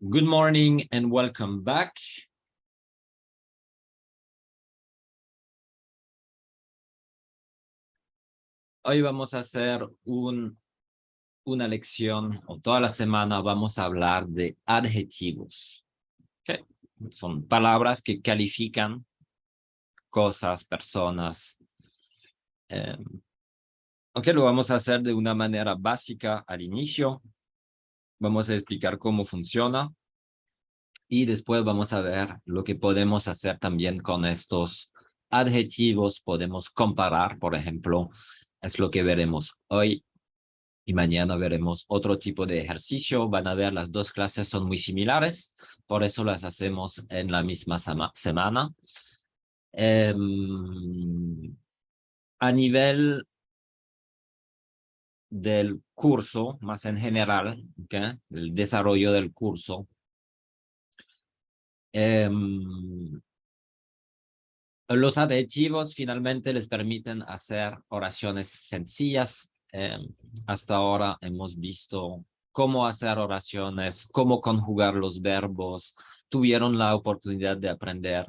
Good morning and welcome back. Hoy vamos a hacer una lección, o toda la semana vamos a hablar de adjetivos. ¿Okay? Son palabras que califican cosas, personas. Lo vamos a hacer de una manera básica al inicio. Vamos a explicar cómo funciona. Y después vamos a ver lo que podemos hacer también con estos adjetivos. Podemos comparar, por ejemplo, es lo que veremos hoy. Y mañana veremos otro tipo de ejercicio. Van a ver, las dos clases son muy similares, por eso las hacemos en la misma semana. A nivel del curso, más en general, ¿okay? El desarrollo del curso, los adjetivos finalmente les permiten hacer oraciones sencillas. Hasta ahora hemos visto cómo hacer oraciones, cómo conjugar los verbos. Tuvieron la oportunidad de aprender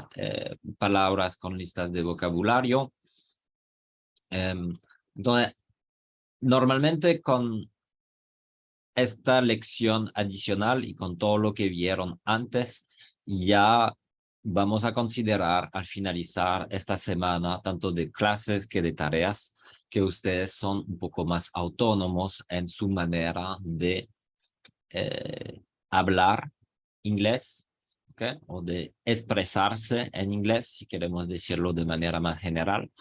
palabras con listas de vocabulario. Entonces, normalmente con esta lección adicional y con todo lo que vieron antes, ya vamos a considerar al finalizar esta semana, tanto de clases que de tareas, que ustedes son un poco más autónomos en su manera de hablar inglés, ¿okay? O de expresarse en inglés, si queremos decirlo de manera más general.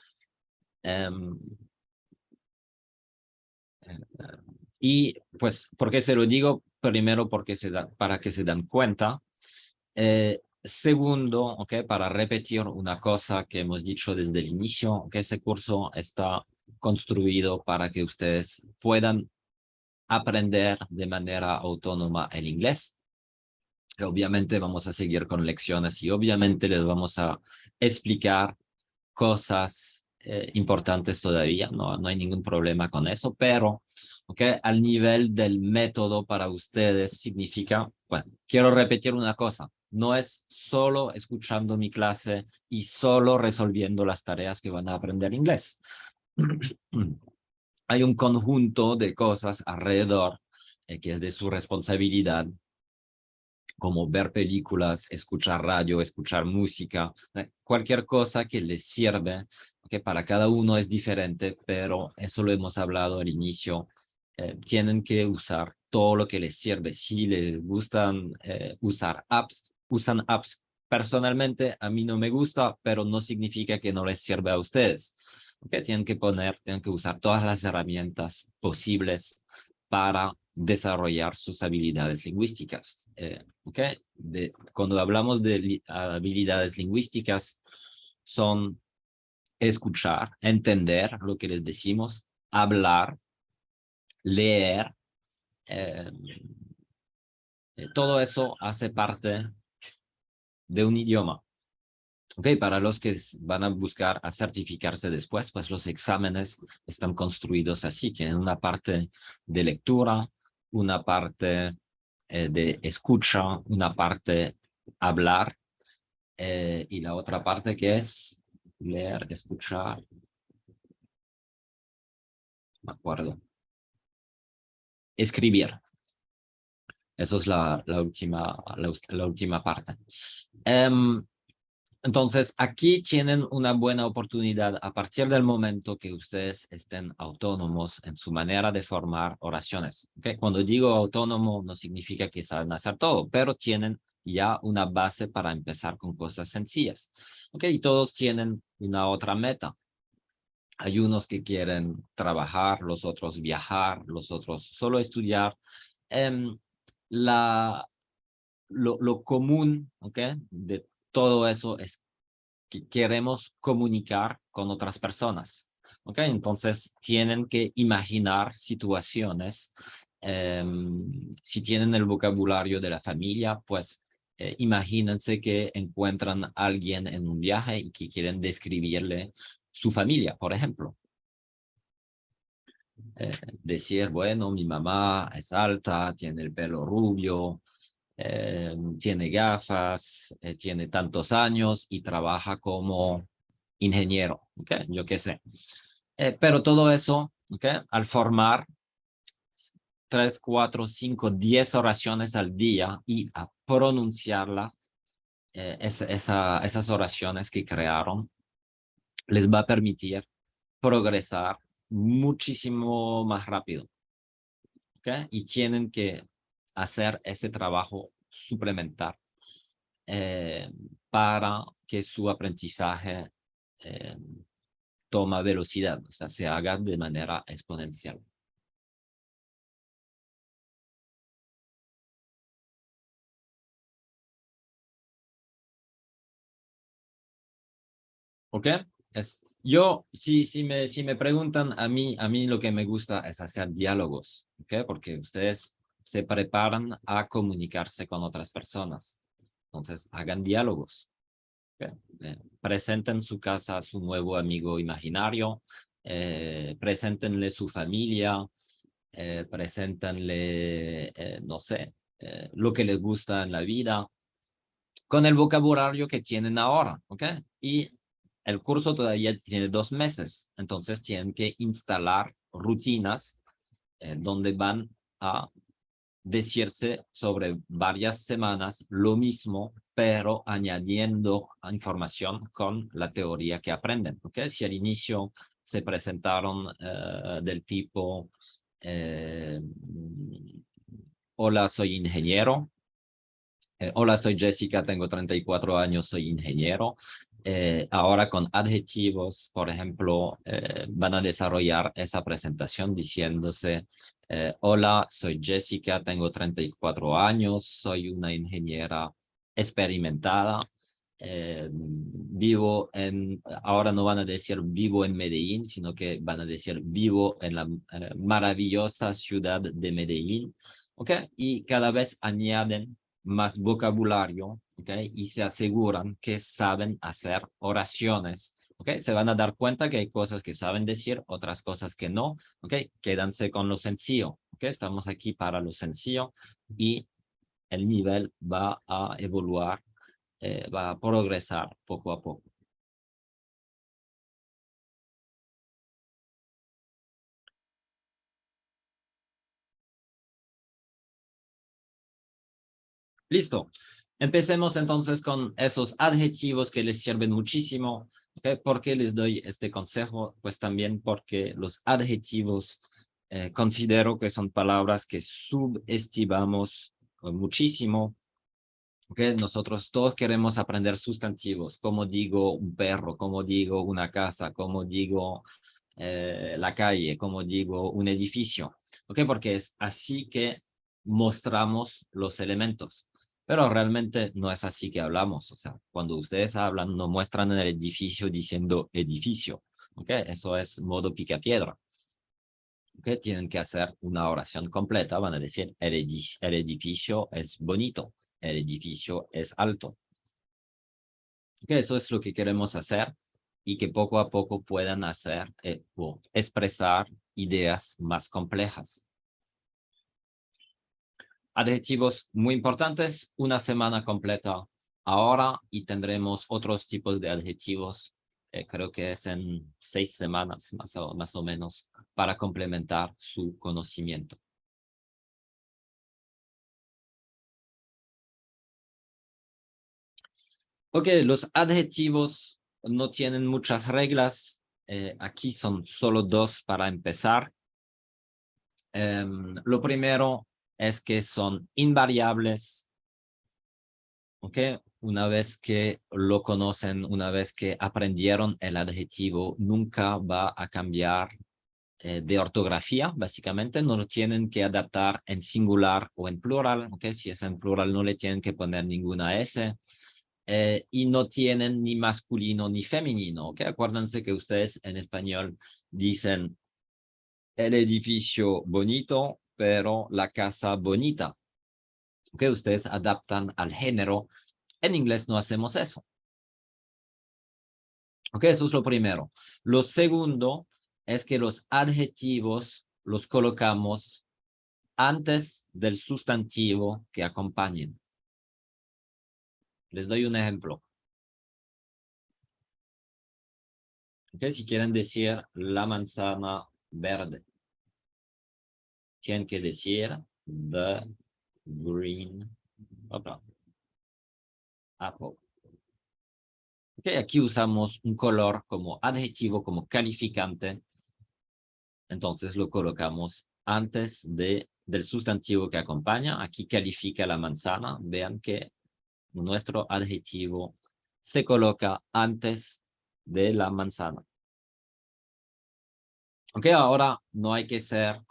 Y pues, ¿por qué se lo digo? Primero, porque para que se dan cuenta. Segundo, para repetir una cosa que hemos dicho desde el inicio, que ese curso está construido para que ustedes puedan aprender de manera autónoma el inglés. Obviamente vamos a seguir con lecciones y obviamente les vamos a explicar cosas importantes todavía, no hay ningún problema con eso, pero al nivel del método para ustedes significa, bueno, quiero repetir una cosa, no es solo escuchando mi clase y solo resolviendo las tareas que van a aprender inglés. Hay un conjunto de cosas alrededor que es de su responsabilidad, como ver películas, escuchar radio, escuchar música, cualquier cosa que les sirve, que para cada uno es diferente, pero eso lo hemos hablado al inicio. Tienen que usar todo lo que les sirve. Si les gustan usar apps, usan apps. Personalmente, a mí no me gusta, pero no significa que no les sirve a ustedes. Tienen que usar todas las herramientas posibles para desarrollar sus habilidades lingüísticas. Cuando hablamos de habilidades lingüísticas, son escuchar, entender lo que les decimos, hablar, leer. Todo eso hace parte de un idioma. Para los que van a buscar a certificarse después, pues los exámenes están construidos así. Tienen una parte de lectura, una parte de escucha, una parte hablar y la otra parte que es leer, escuchar. Me acuerdo. Escribir. Eso es la última parte. Entonces, aquí tienen una buena oportunidad a partir del momento que ustedes estén autónomos en su manera de formar oraciones. Cuando digo autónomo, no significa que saben hacer todo, pero tienen ya una base para empezar con cosas sencillas. Y todos tienen una otra meta. Hay unos que quieren trabajar, los otros viajar, los otros solo estudiar. Lo común, de todo eso es que queremos comunicar con otras personas. Entonces tienen que imaginar situaciones. Si tienen el vocabulario de la familia, pues imagínense que encuentran a alguien en un viaje y que quieren describirle su familia, por ejemplo. Decir, bueno, mi mamá es alta, tiene el pelo rubio, tiene gafas, tiene tantos años y trabaja como ingeniero, ¿okay? Yo qué sé. Pero todo eso, ¿okay? Al formar 3, 4, 5, 10 oraciones al día y a pronunciarla, esas oraciones que crearon, les va a permitir progresar muchísimo más rápido, ¿okay? Y tienen que hacer ese trabajo suplementar eh, para que su aprendizaje eh, toma velocidad, o sea, se haga de manera exponencial. ¿Ok? Si me preguntan, a mí lo que me gusta es hacer diálogos, ¿ok? Porque ustedes se preparan a comunicarse con otras personas. Entonces, hagan diálogos. ¿Ok? Presenten su casa a su nuevo amigo imaginario, preséntenle su familia, preséntenle, no sé, lo que les gusta en la vida, con el vocabulario que tienen ahora, ¿ok? Y el curso todavía tiene 2 meses, entonces tienen que instalar rutinas donde van a decirse sobre varias semanas lo mismo, pero añadiendo información con la teoría que aprenden, ¿ok? Si al inicio se presentaron del tipo, hola, soy ingeniero. Hola, soy Jessica, tengo 34 años, soy ingeniero. Ahora con adjetivos, por ejemplo, van a desarrollar esa presentación diciéndose, hola, soy Jessica, tengo 34 años, soy una ingeniera experimentada. Ahora no van a decir vivo en Medellín, sino que van a decir vivo en la maravillosa ciudad de Medellín. ¿Ok? Y cada vez añaden más vocabulario, ¿ok? Y se aseguran que saben hacer oraciones, ¿ok? Se van a dar cuenta que hay cosas que saben decir, otras cosas que no, ¿ok? Quédanse con lo sencillo, ¿ok? Estamos aquí para lo sencillo y el nivel va a evoluar, va a progresar poco a poco. Listo. Empecemos entonces con esos adjetivos que les sirven muchísimo. ¿Okay? ¿Por qué les doy este consejo? Pues también porque los adjetivos considero que son palabras que subestimamos muchísimo. ¿Okay? Nosotros todos queremos aprender sustantivos, como digo un perro, como digo una casa, como digo la calle, como digo un edificio. ¿Okay? Porque es así que mostramos los elementos. Pero realmente no es así que hablamos. O sea, cuando ustedes hablan, no muestran el edificio diciendo edificio. ¿Okay? Eso es modo picapiedra. ¿Okay? Tienen que hacer una oración completa. Van a decir, el edificio es bonito. El edificio es alto. ¿Okay? Eso es lo que queremos hacer y que poco a poco puedan hacer o expresar ideas más complejas. Adjetivos muy importantes, una semana completa ahora y tendremos otros tipos de adjetivos, creo que es en 6 semanas más o menos, para complementar su conocimiento. Ok, los adjetivos no tienen muchas reglas, aquí son solo 2 para empezar. Lo primero es que son invariables. ¿Ok? Una vez que lo conocen, una vez que aprendieron el adjetivo, nunca va a cambiar de ortografía, básicamente. No lo tienen que adaptar en singular o en plural. ¿Ok? Si es en plural, no le tienen que poner ninguna S. Y no tienen ni masculino ni femenino. ¿Ok? Acuérdense que ustedes en español dicen el edificio bonito, pero la casa bonita. ¿Ok? Ustedes adaptan al género. En inglés no hacemos eso. Ok, eso es lo primero. Lo segundo es que los adjetivos los colocamos antes del sustantivo que acompañen. Les doy un ejemplo. Okay, si quieren decir la manzana verde, tienen que decir the green apple. Okay, aquí usamos un color como adjetivo, como calificante. Entonces lo colocamos antes del sustantivo que acompaña. Aquí califica la manzana. Vean que nuestro adjetivo se coloca antes de la manzana. Ok, ahora no hay que ser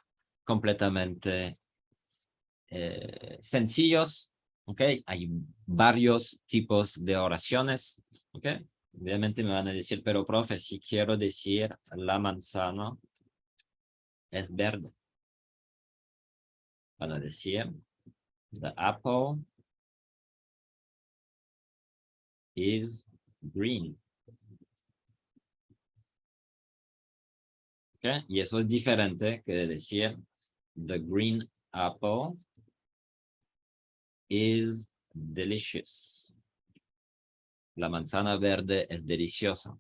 completamente sencillos. Ok, hay varios tipos de oraciones. Ok, obviamente me van a decir, pero profe, si quiero decir la manzana es verde. Van a decir, the apple is green. ¿Okay? Y eso es diferente que decir the green apple is delicious. La manzana verde es deliciosa.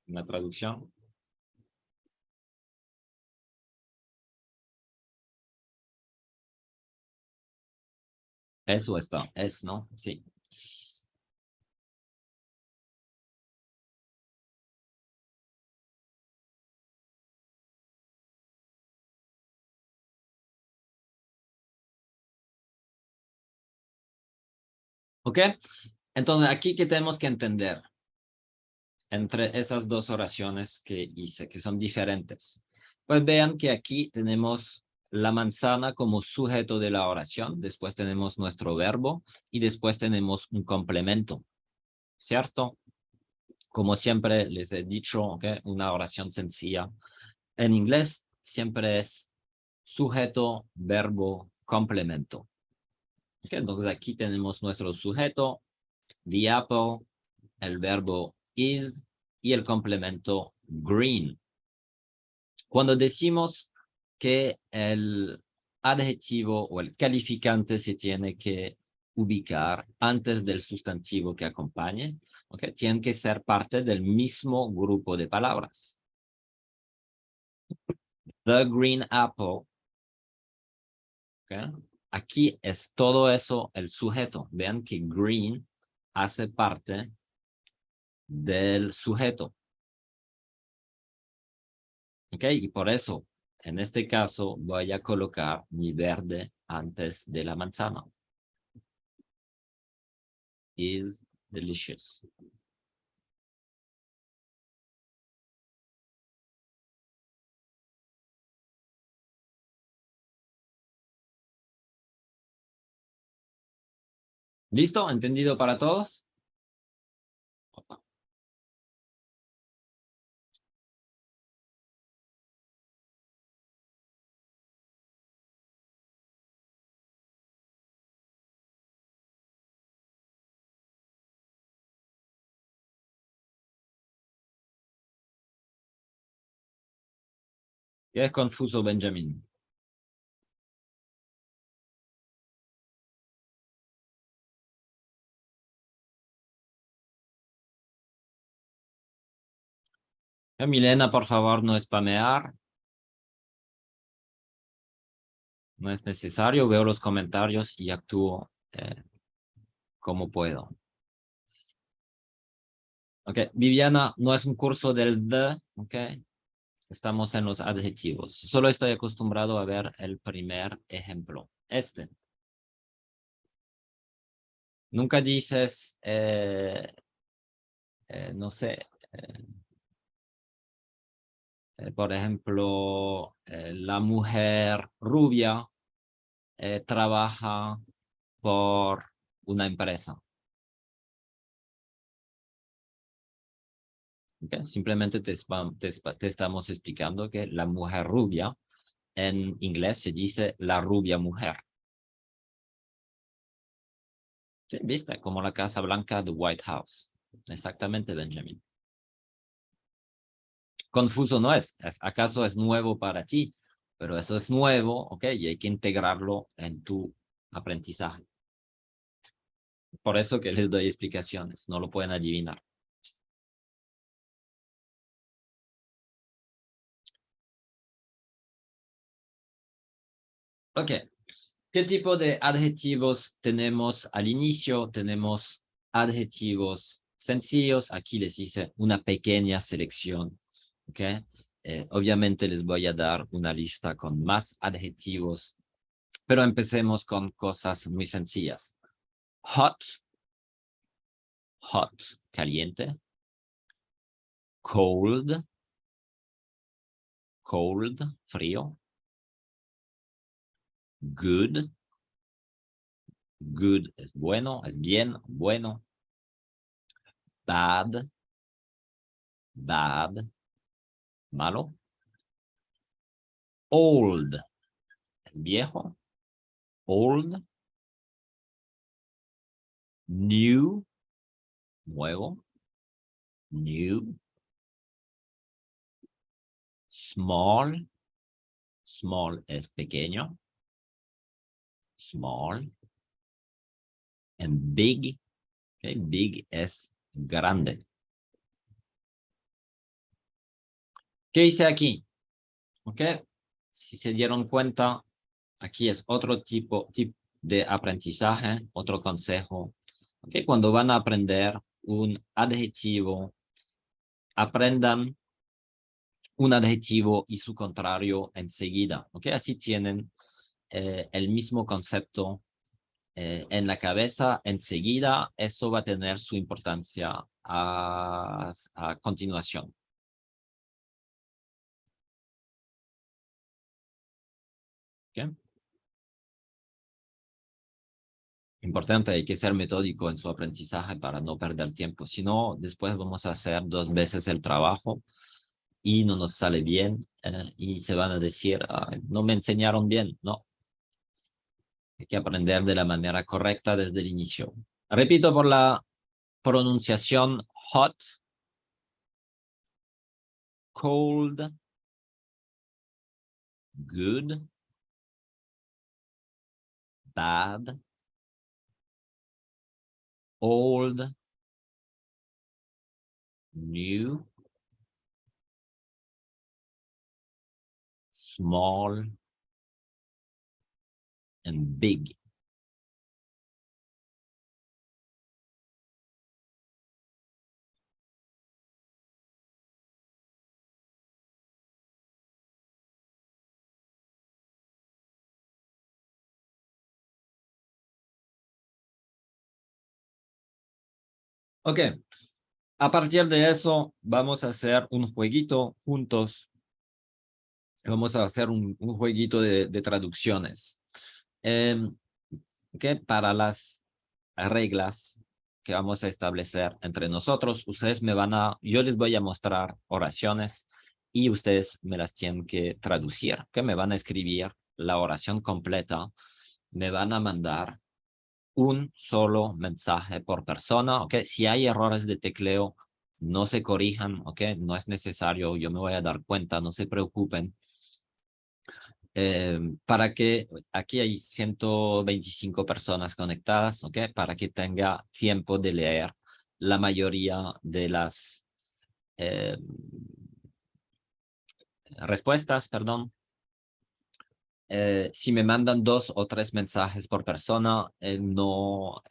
Una traducción. Eso está, es, ¿no? Sí. ¿Ok? Entonces, aquí que tenemos que entender entre esas dos oraciones que hice, que son diferentes. Pues vean que aquí tenemos la manzana como sujeto de la oración, después tenemos nuestro verbo y después tenemos un complemento, ¿cierto? Como siempre les he dicho, ¿okay? Una oración sencilla. En inglés siempre es sujeto, verbo, complemento. ¿Okay? Entonces aquí tenemos nuestro sujeto, the apple, el verbo is y el complemento green. Cuando decimos que el adjetivo o el calificante se tiene que ubicar antes del sustantivo que acompañe, ¿okay? Tienen que ser parte del mismo grupo de palabras. The green apple. ¿Okay? Aquí es todo eso el sujeto. Vean que green hace parte del sujeto. ¿Ok? Y por eso, en este caso, voy a colocar mi verde antes de la manzana. Is delicious. ¿Listo? ¿Entendido para todos? ¿Qué es confuso, Benjamin? Milena, por favor, no spamear. No es necesario. Veo los comentarios y actúo como puedo. Ok, Viviana, no es un curso del the, ok. Estamos en los adjetivos. Solo estoy acostumbrado a ver el primer ejemplo. Este. Nunca dices, no sé, por ejemplo, la mujer rubia trabaja por una empresa. ¿Okay? Simplemente te estamos explicando que la mujer rubia en inglés se dice la rubia mujer. ¿Sí? ¿Viste? Como la Casa Blanca, the White House. Exactamente, Benjamin. Confuso no es. ¿Acaso es nuevo para ti? pero eso es nuevo, ¿ok? Y hay que integrarlo en tu aprendizaje. Por eso que les doy explicaciones, no lo pueden adivinar. Ok, ¿qué tipo de adjetivos tenemos al inicio? Tenemos adjetivos sencillos. Aquí les hice una pequeña selección. ¿Ok? Obviamente les voy a dar una lista con más adjetivos, pero empecemos con cosas muy sencillas. Hot, hot, caliente. Cold, cold, frío. Good, good es bueno, es bien, bueno. Bad, bad, malo. Old es viejo. Old. New, nuevo. New. Small, small es pequeño. Small. And big, okay, big es grande. ¿Qué hice aquí? ¿Ok? Si se dieron cuenta, aquí es otro tipo de aprendizaje, otro consejo. ¿Ok? Cuando van a aprender un adjetivo, aprendan un adjetivo y su contrario enseguida. ¿Ok? Así tienen el mismo concepto en la cabeza enseguida. Eso va a tener su importancia a continuación. ¿Ok? Importante, hay que ser metódico en su aprendizaje para no perder tiempo. Si no, después vamos a hacer 2 veces el trabajo y no nos sale bien y se van a decir, no me enseñaron bien. No, hay que aprender de la manera correcta desde el inicio. Repito por la pronunciación: hot, cold, good, bad, old, new, small, and big. Ok, a partir de eso vamos a hacer un jueguito juntos. Vamos a hacer un jueguito de traducciones. Que para las reglas que vamos a establecer entre nosotros, yo les voy a mostrar oraciones y ustedes me las tienen que traducir, que me van a escribir la oración completa, me van a mandar un solo mensaje por persona, ¿ok? Si hay errores de tecleo, no se corrijan, ¿ok? No es necesario, yo me voy a dar cuenta, no se preocupen. Para que aquí hay 125 personas conectadas, ¿ok? Para que tenga tiempo de leer la mayoría de las respuestas, perdón. Si me mandan 2 o 3 mensajes por persona, no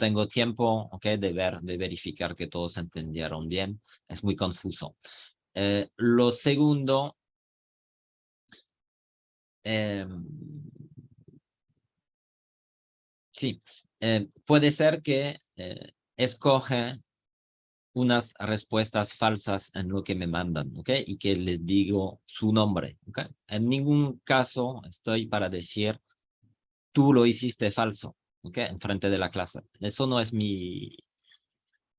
tengo tiempo, ¿ok? De verificar que todos entendieron bien. Es muy confuso. Lo segundo, sí, puede ser que escoge unas respuestas falsas en lo que me mandan, ¿ok? Y que les digo su nombre, ¿ok? En ningún caso estoy para decir, tú lo hiciste falso, ¿ok? En frente de la clase. Eso no es mi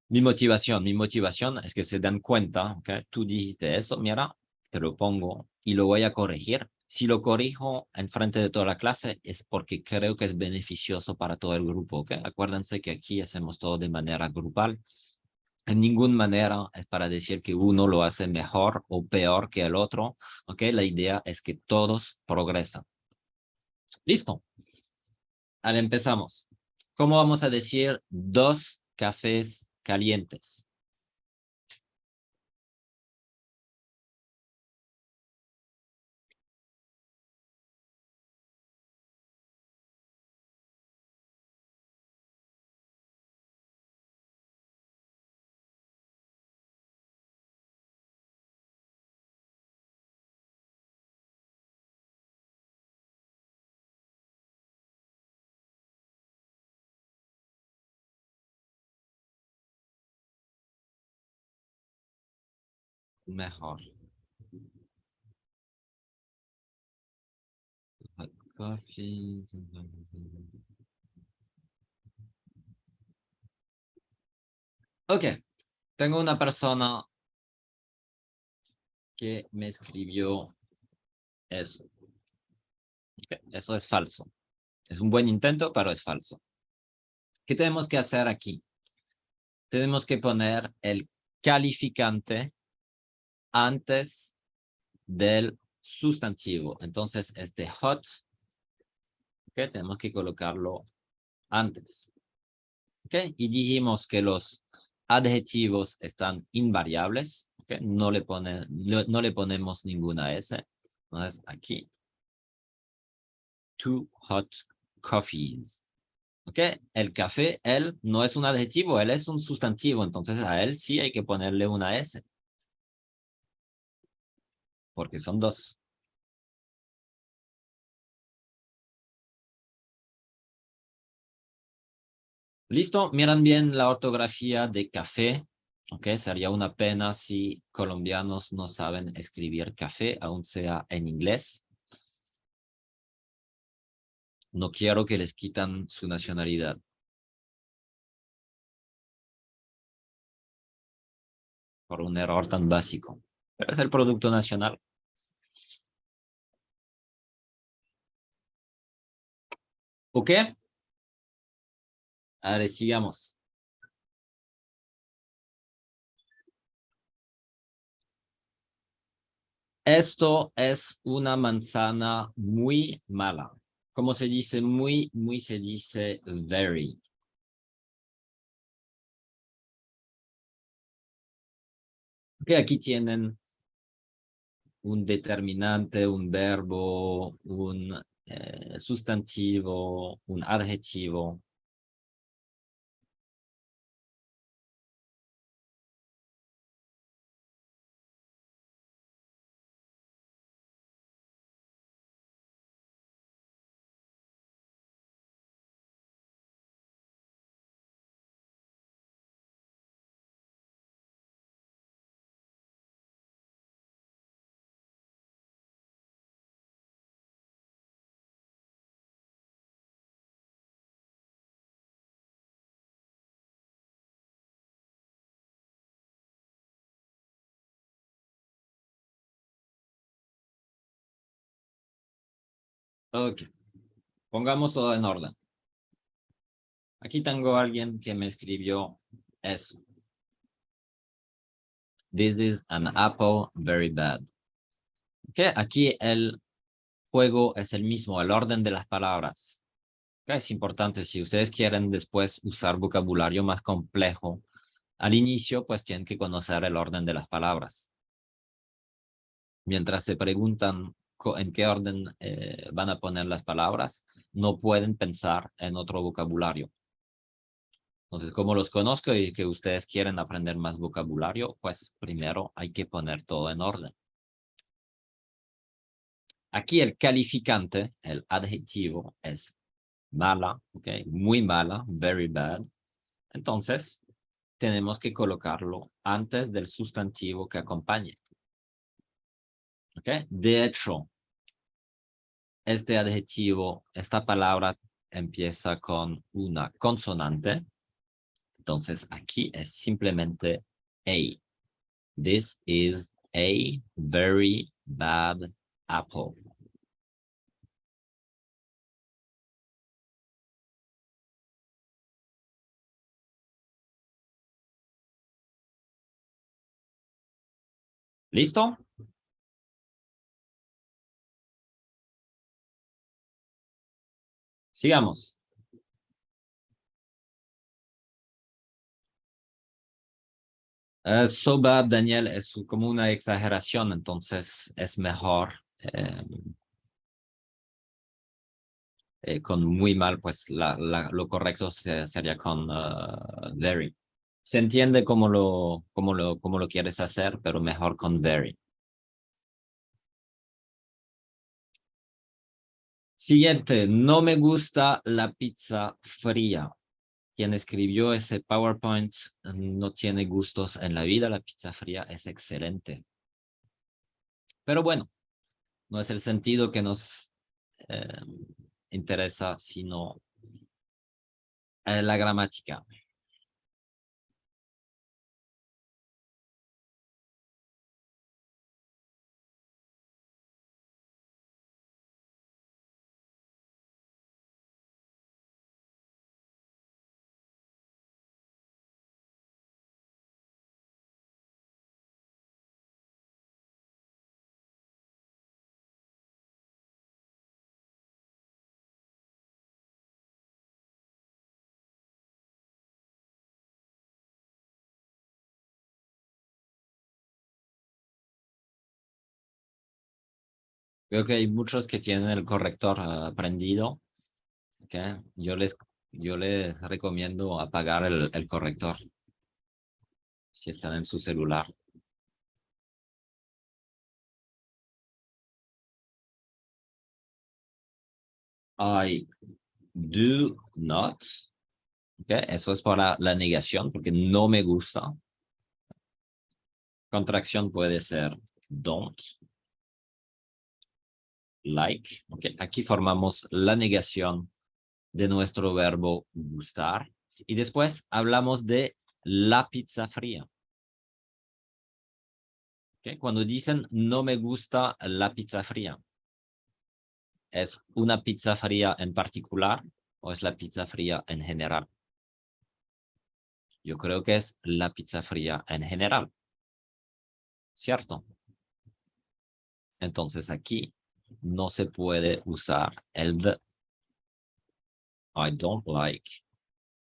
motivación. Mi motivación es que se den cuenta, ¿ok? Tú dijiste eso, mira, te lo pongo y lo voy a corregir. Si lo corrijo en frente de toda la clase es porque creo que es beneficioso para todo el grupo, ¿ok? Acuérdense que aquí hacemos todo de manera grupal En ninguna manera es para decir que uno lo hace mejor o peor que el otro, ¿ok? La idea es que todos progresan. Listo. Ahora empezamos. ¿Cómo vamos a decir 2 cafés calientes? Mejor. Hot coffee. Ok, tengo una persona que me escribió eso. Eso es falso. Es un buen intento, pero es falso. ¿Qué tenemos que hacer aquí? Tenemos que poner el calificante antes del sustantivo. Entonces, este hot, ¿okay? Tenemos que colocarlo antes. ¿Okay? Y dijimos que los adjetivos están invariables. ¿Okay? No le ponemos ninguna S. Entonces, aquí, 2 hot coffees. ¿Ok? El café, él, no es un adjetivo, él es un sustantivo. Entonces, a él sí hay que ponerle una S. Porque son 2. ¿Listo? Miran bien la ortografía de café. ¿Ok? Sería una pena si colombianos no saben escribir café, aun sea en inglés. No quiero que les quitan su nacionalidad. Por un error tan básico. Pero es el producto nacional. ¿Ok? Ahora sigamos. Esto es una manzana muy mala. ¿Cómo se dice muy? Muy se dice very. Que aquí tienen un determinante, un verbo, un sustantivo, un adjetivo. Ok, pongamos todo en orden. Aquí tengo a alguien que me escribió eso. This is an apple, very bad. Okay, aquí el juego es el mismo, el orden de las palabras. Okay, es importante, si ustedes quieren después usar vocabulario más complejo, al inicio pues tienen que conocer el orden de las palabras. Mientras se preguntan en qué orden van a poner las palabras, no pueden pensar en otro vocabulario. Entonces, como los conozco y que ustedes quieren aprender más vocabulario, pues primero hay que poner todo en orden. Aquí el calificante, el adjetivo, es mala, ¿ok? Muy mala, very bad. Entonces, tenemos que colocarlo antes del sustantivo que acompañe. ¿Ok? De hecho, este adjetivo, esta palabra empieza con una consonante. Entonces, aquí es simplemente A. This is a very bad apple. ¿Listo? Sigamos. So bad, Daniel, es como una exageración, entonces es mejor con muy mal, pues lo correcto sería con very. Se entiende cómo lo quieres hacer, pero mejor con very. Siguiente, no me gusta la pizza fría. Quien escribió ese PowerPoint no tiene gustos en la vida, la pizza fría es excelente. Pero bueno, no es el sentido que nos interesa, sino la gramática. Veo que hay muchos que tienen el corrector aprendido. ¿Okay? Yo les recomiendo apagar el corrector si están en su celular. I do not. ¿Okay? Eso es para la negación, porque no me gusta. Contracción puede ser don't. Like. ¿Okay? Aquí formamos la negación de nuestro verbo gustar. Y después hablamos de la pizza fría. ¿Okay? Cuando dicen no me gusta la pizza fría, ¿es una pizza fría en particular o es la pizza fría en general? Yo creo que es la pizza fría en general, ¿cierto? Entonces aquí no se puede usar el the. I don't like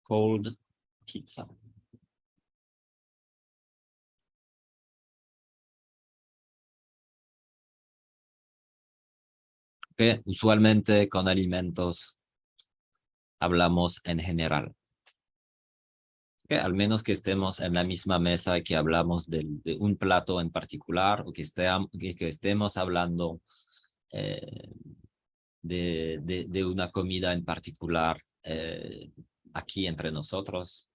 cold pizza. Que usualmente con alimentos hablamos en general. Que al menos que estemos en la misma mesa, que hablamos de un plato en particular o que estemos hablando eh, de una comida en particular aquí entre nosotros.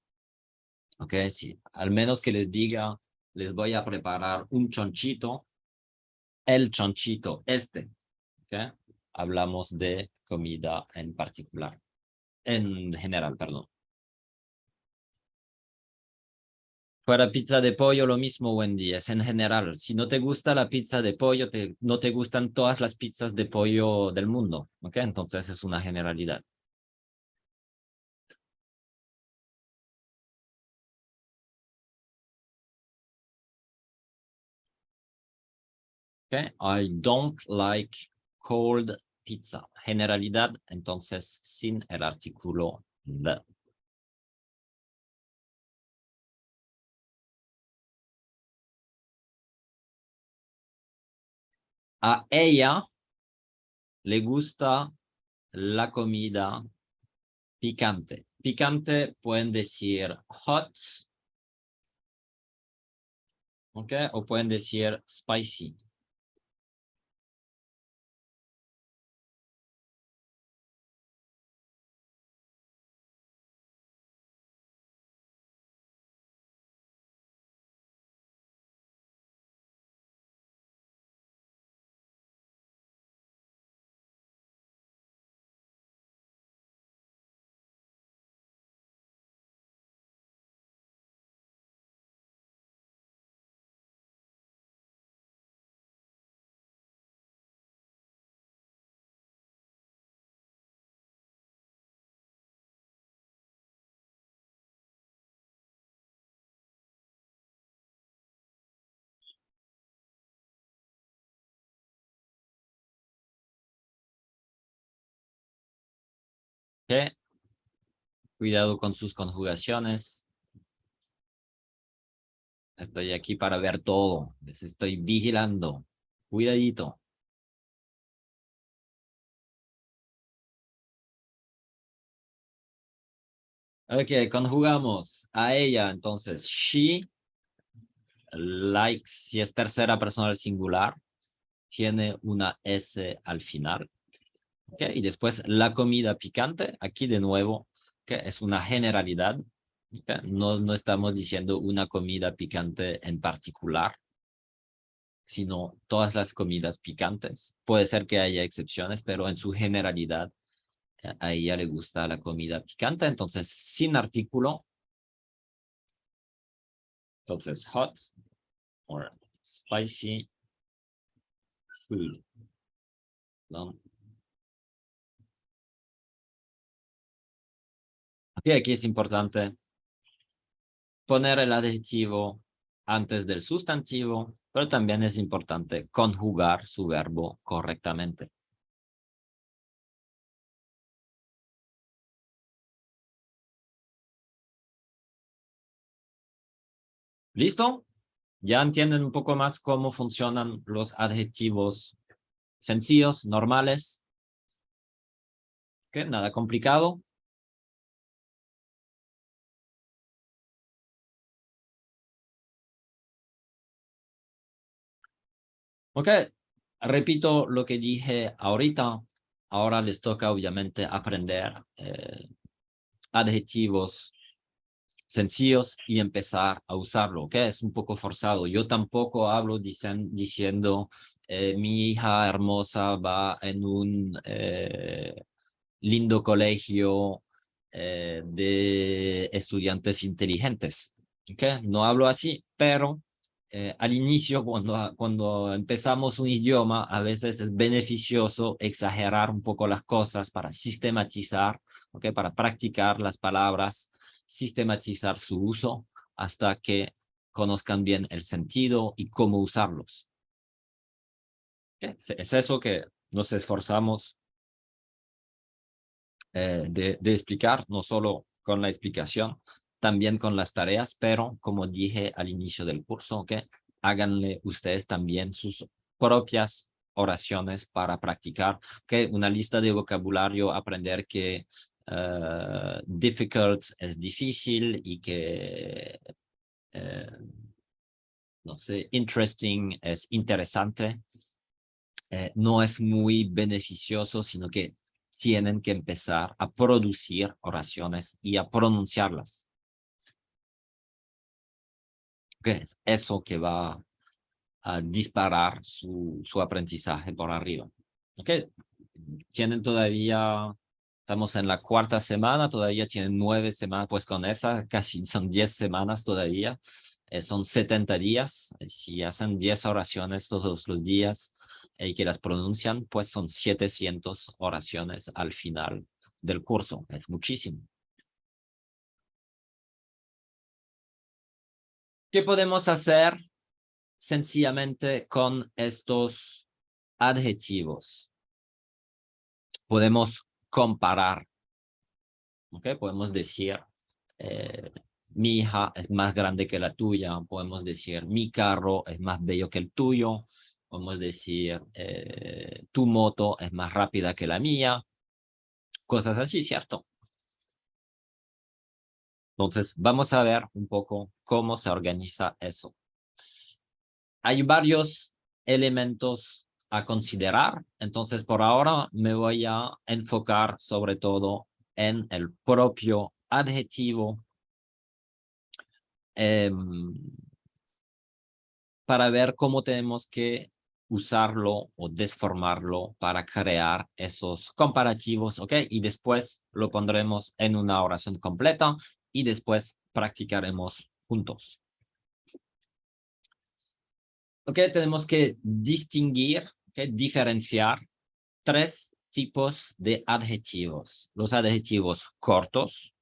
¿Ok? Sí, al menos que les diga, les voy a preparar un chonchito, el chonchito este. ¿Ok? Hablamos de comida en particular, en general, perdón. Para pizza de pollo lo mismo, Wendy, es en general. Si no te gusta la pizza de pollo, no te gustan todas las pizzas de pollo del mundo, ¿ok? Entonces es una generalidad. ¿Ok? I don't like cold pizza. Generalidad, entonces sin el artículo the. A ella le gusta la comida picante. Picante pueden decir hot, ¿ok? O pueden decir spicy. ¿Ok? Cuidado con sus conjugaciones. Estoy aquí para ver todo. Les estoy vigilando. Cuidadito. Ok, conjugamos a ella. Entonces, she likes, si es tercera persona del singular, tiene una S al final. Okay, y después la comida picante, aquí de nuevo, que es una generalidad. Okay, no estamos diciendo una comida picante en particular, sino todas las comidas picantes. Puede ser que haya excepciones, pero en su generalidad a ella le gusta la comida picante. Entonces, sin artículo, entonces hot or spicy food. ¿No? Aquí es importante poner el adjetivo antes del sustantivo, pero también es importante conjugar su verbo correctamente. ¿Listo? Ya entienden un poco más cómo funcionan los adjetivos sencillos, normales. ¿Qué? Nada complicado. Ok, repito lo que dije ahorita. Ahora les toca obviamente aprender adjetivos sencillos y empezar a usarlo, ¿ok? Es un poco forzado. Yo tampoco hablo diciendo mi hija hermosa va en un lindo colegio de estudiantes inteligentes, ¿ok? No hablo así, pero al inicio, cuando empezamos un idioma, a veces es beneficioso exagerar un poco las cosas para sistematizar, ¿ok? Para practicar las palabras, sistematizar su uso hasta que conozcan bien el sentido y cómo usarlos. ¿Ok? Es eso que nos esforzamos de explicar, no solo con la explicación, también con las tareas, pero como dije al inicio del curso, que háganle ustedes también sus propias oraciones para practicar, que una lista de vocabulario, aprender que difficult es difícil y que, no sé, interesting es interesante, no es muy beneficioso, sino que tienen que empezar a producir oraciones y a pronunciarlas. Que es eso que va a disparar su aprendizaje por arriba. ¿Ok? Tienen todavía, estamos en la cuarta semana, todavía tienen 9 semanas, pues con esa casi son 10 semanas todavía. Son 70 días. Si hacen 10 oraciones todos los días y que las pronuncian, pues son 700 oraciones al final del curso. Es muchísimo. ¿Qué podemos hacer sencillamente con estos adjetivos? Podemos comparar, ¿ok? Podemos decir, eh, mi hija es más grande que la tuya. Podemos decir, mi carro es más bello que el tuyo. Podemos decir, tu moto es más rápida que la mía. Cosas así, ¿cierto? Entonces, vamos a ver un poco cómo se organiza eso. Hay varios elementos a considerar. Entonces, por ahora me voy a enfocar sobre todo en el propio adjetivo eh, para ver cómo tenemos que usarlo o desformarlo para crear esos comparativos, ¿ok? Y después lo pondremos en una oración completa y después practicaremos juntos. ¿Ok? Tenemos que distinguir, ¿ok? Diferenciar tres tipos de adjetivos. Los adjetivos cortos,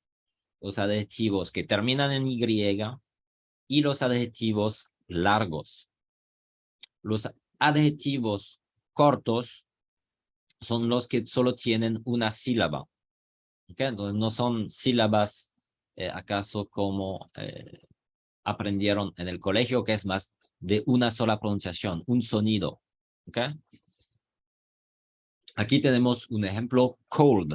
los adjetivos que terminan en Y y los adjetivos largos. Los adjetivos cortos son los que solo tienen una sílaba. ¿Ok? Entonces no son sílabas, acaso como aprendieron en el colegio, que es más de una sola pronunciación, un sonido. ¿Ok? Aquí tenemos un ejemplo, cold.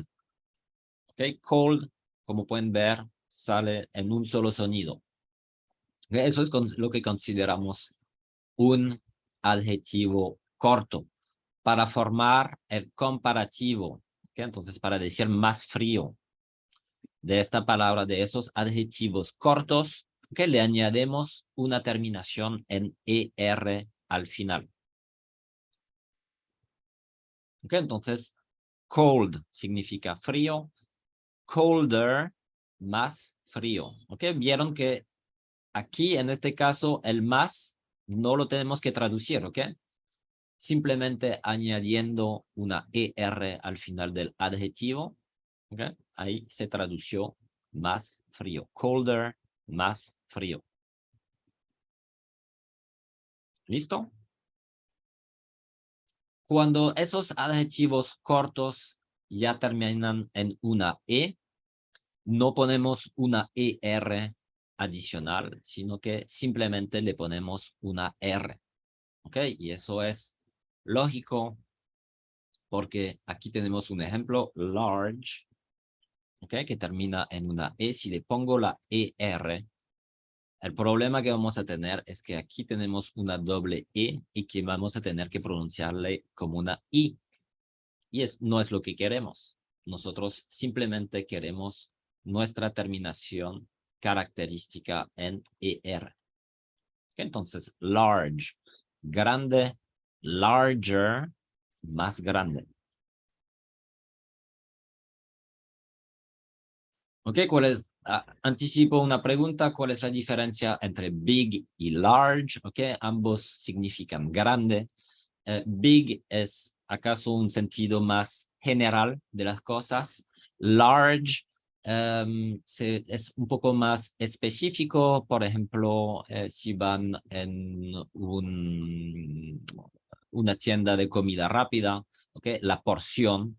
¿Ok? Cold, como pueden ver, sale en un solo sonido. ¿Ok? Eso es lo que consideramos un adjetivo corto para formar el comparativo. ¿Ok? Entonces, para decir más frío de esta palabra, de esos adjetivos cortos, que le añadimos una terminación en ER al final. ¿Ok? Entonces, cold significa frío, colder, más frío. ¿Ok? Vieron que aquí, en este caso, el más no lo tenemos que traducir, ¿ok? Simplemente añadiendo una ER al final del adjetivo, ¿ok? Ahí se tradució más frío. Colder, más frío. ¿Listo? Cuando esos adjetivos cortos ya terminan en una E, no ponemos una ER adicional, sino que simplemente le ponemos una R. ¿Ok? Y eso es lógico porque aquí tenemos un ejemplo, large, ¿ok? Que termina en una E. Si le pongo la ER, el problema que vamos a tener es que aquí tenemos una doble E y que vamos a tener que pronunciarle como una I. Y no es lo que queremos. Nosotros simplemente queremos nuestra terminación característica en ER. Entonces, large, grande, larger, más grande. ¿Ok? Anticipo una pregunta. ¿Cuál es la diferencia entre big y large? ¿Ok? Ambos significan grande. Big es acaso un sentido más general de las cosas. Large es un poco más específico. Por ejemplo, si van en una tienda de comida rápida, ¿ok? La porción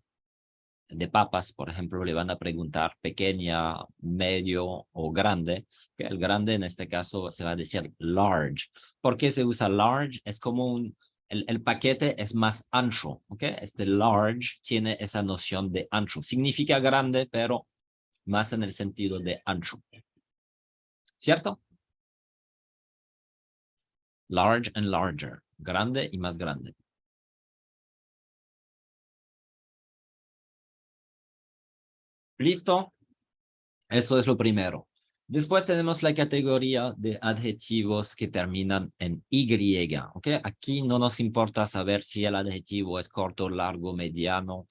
de papas, por ejemplo, le van a preguntar pequeña, medio o grande, que el grande en este caso se va a decir large. ¿Por qué se usa large? Es como el paquete es más ancho, ¿ok? Este large tiene esa noción de ancho. Significa grande, pero más en el sentido de ancho. ¿Cierto? Large and larger. Grande y más grande. ¿Listo? Eso es lo primero. Después tenemos la categoría de adjetivos que terminan en Y, ¿ok? Aquí no nos importa saber si el adjetivo es corto, largo, mediano,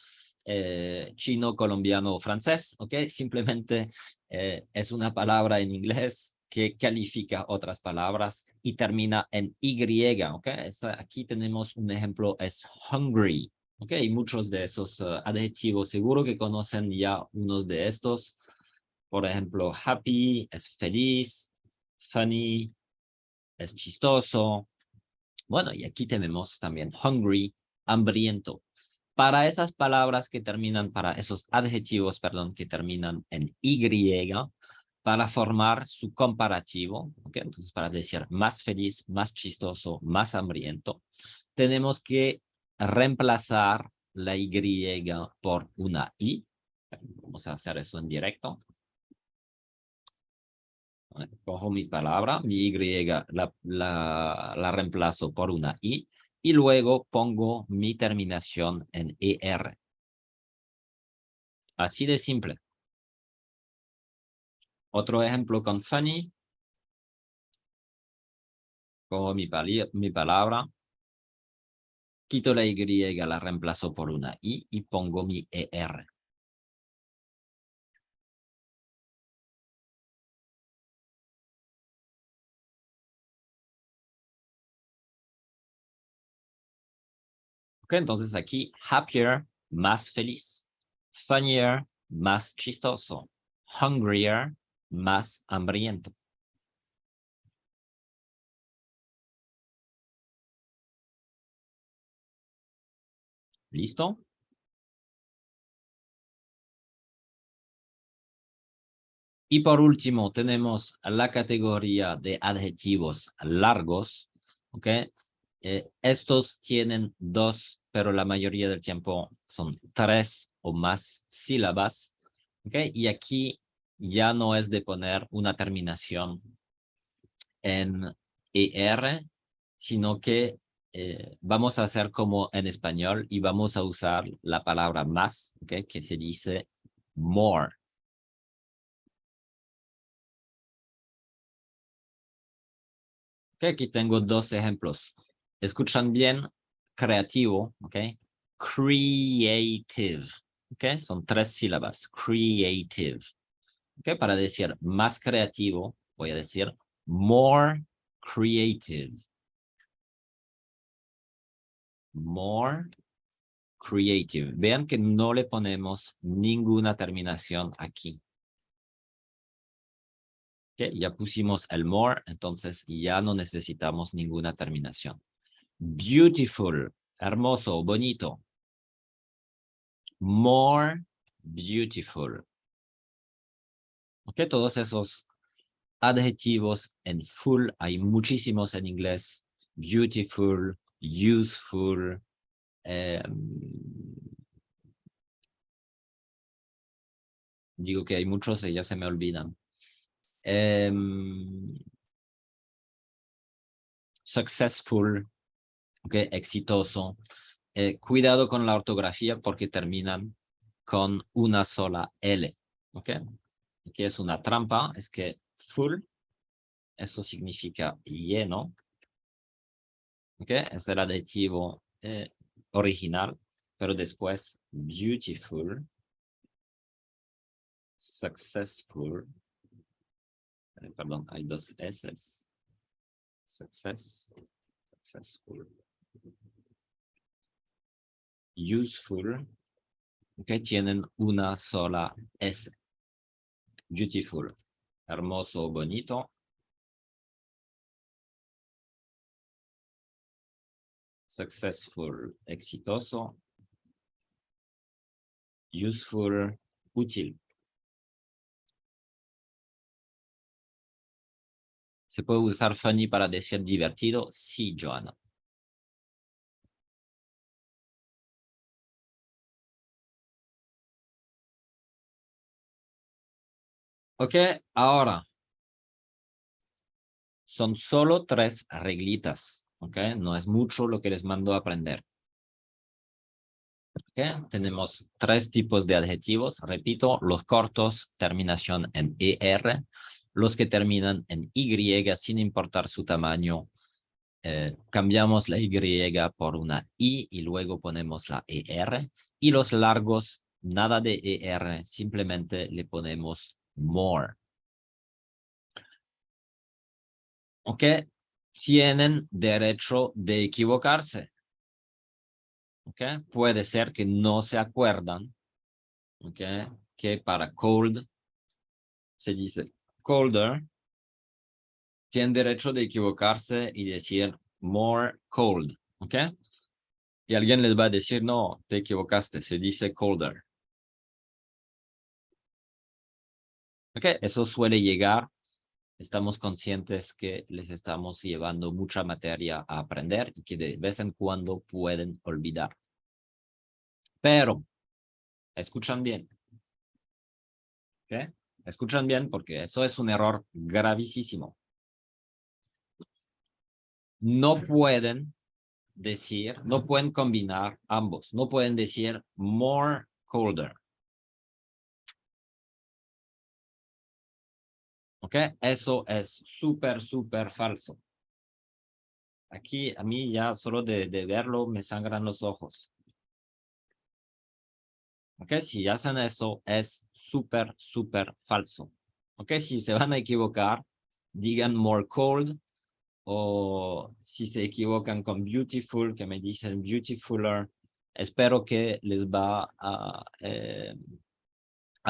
chino, colombiano o francés, ¿ok? Simplemente es una palabra en inglés que califica otras palabras y termina en Y, ¿ok? Aquí tenemos un ejemplo, es hungry, ¿ok? Y muchos de esos adjetivos, seguro que conocen ya unos de estos. Por ejemplo, happy es feliz, funny es chistoso. Bueno, y aquí tenemos también hungry, hambriento. Para esas palabras que terminan, para esos adjetivos, perdón, que terminan en Y, para formar su comparativo, ¿okay? Entonces para decir más feliz, más chistoso, más hambriento, tenemos que reemplazar la Y por una I. Vamos a hacer eso en directo. Cojo mi palabra, mi Y, la reemplazo por una I y luego pongo mi terminación en ER. Así de simple. Otro ejemplo con funny. Cojo mi palabra, quito la Y, la reemplazo por una I y pongo mi ER. ¿Ok? Entonces aquí, happier, más feliz. Funnier, más chistoso. Hungrier, más hambriento. ¿Listo? Y por último, tenemos la categoría de adjetivos largos, ¿ok? Estos tienen dos, pero la mayoría del tiempo son tres o más sílabas, ¿ok? Y aquí ya no es de poner una terminación en ER, sino que vamos a hacer como en español y vamos a usar la palabra más, ¿ok? Que se dice more. Okay, aquí tengo dos ejemplos. ¿Escuchan bien? Creativo, ¿ok? Creative, ¿ok? Son tres sílabas. Creative. ¿Ok? Para decir más creativo, voy a decir more creative. More creative. Vean que no le ponemos ninguna terminación aquí. ¿Ok? Ya pusimos el more, entonces ya no necesitamos ninguna terminación. Beautiful, hermoso, bonito. More beautiful. Ok, todos esos adjetivos en full, hay muchísimos en inglés. Beautiful, useful. Digo que hay muchos y ya se me olvidan. Successful, ok, exitoso. Cuidado con la ortografía porque terminan con una sola L. Ok, aquí es una trampa, es que full, eso significa lleno. Ok, es el adjetivo original, pero después beautiful, successful, perdón, hay dos S, successful, useful, que tienen una sola S. Beautiful, hermoso, bonito. Successful, exitoso. Useful, útil. ¿Se puede usar funny para decir divertido? Sí, Joana. Ok, ahora. Son solo tres reglitas, ¿ok? No es mucho lo que les mando a aprender. ¿Ok? Tenemos tres tipos de adjetivos. Repito, los cortos, terminación en ER. Los que terminan en Y sin importar su tamaño. Cambiamos la Y por una I y luego ponemos la ER. Y los largos, nada de ER, simplemente le ponemos more. ¿Ok? Tienen derecho de equivocarse. ¿Ok? Puede ser que no se acuerdan, ¿ok? Que para cold se dice colder. Tienen derecho de equivocarse y decir more cold, ¿ok? Y alguien les va a decir, no, te equivocaste, se dice colder. ¿Ok? Eso suele llegar. Estamos conscientes que les estamos llevando mucha materia a aprender y que de vez en cuando pueden olvidar. Pero, escuchan bien. ¿Ok? Escuchan bien porque eso es un error gravísimo. No pueden decir, no pueden combinar ambos. No pueden decir more colder. ¿Ok? Eso es súper, súper falso. Aquí a mí ya solo de verlo me sangran los ojos. ¿Ok? Si hacen eso es súper, súper falso. ¿Ok? Si se van a equivocar, digan more cold. O si se equivocan con beautiful, que me dicen beautifuler, espero que les va a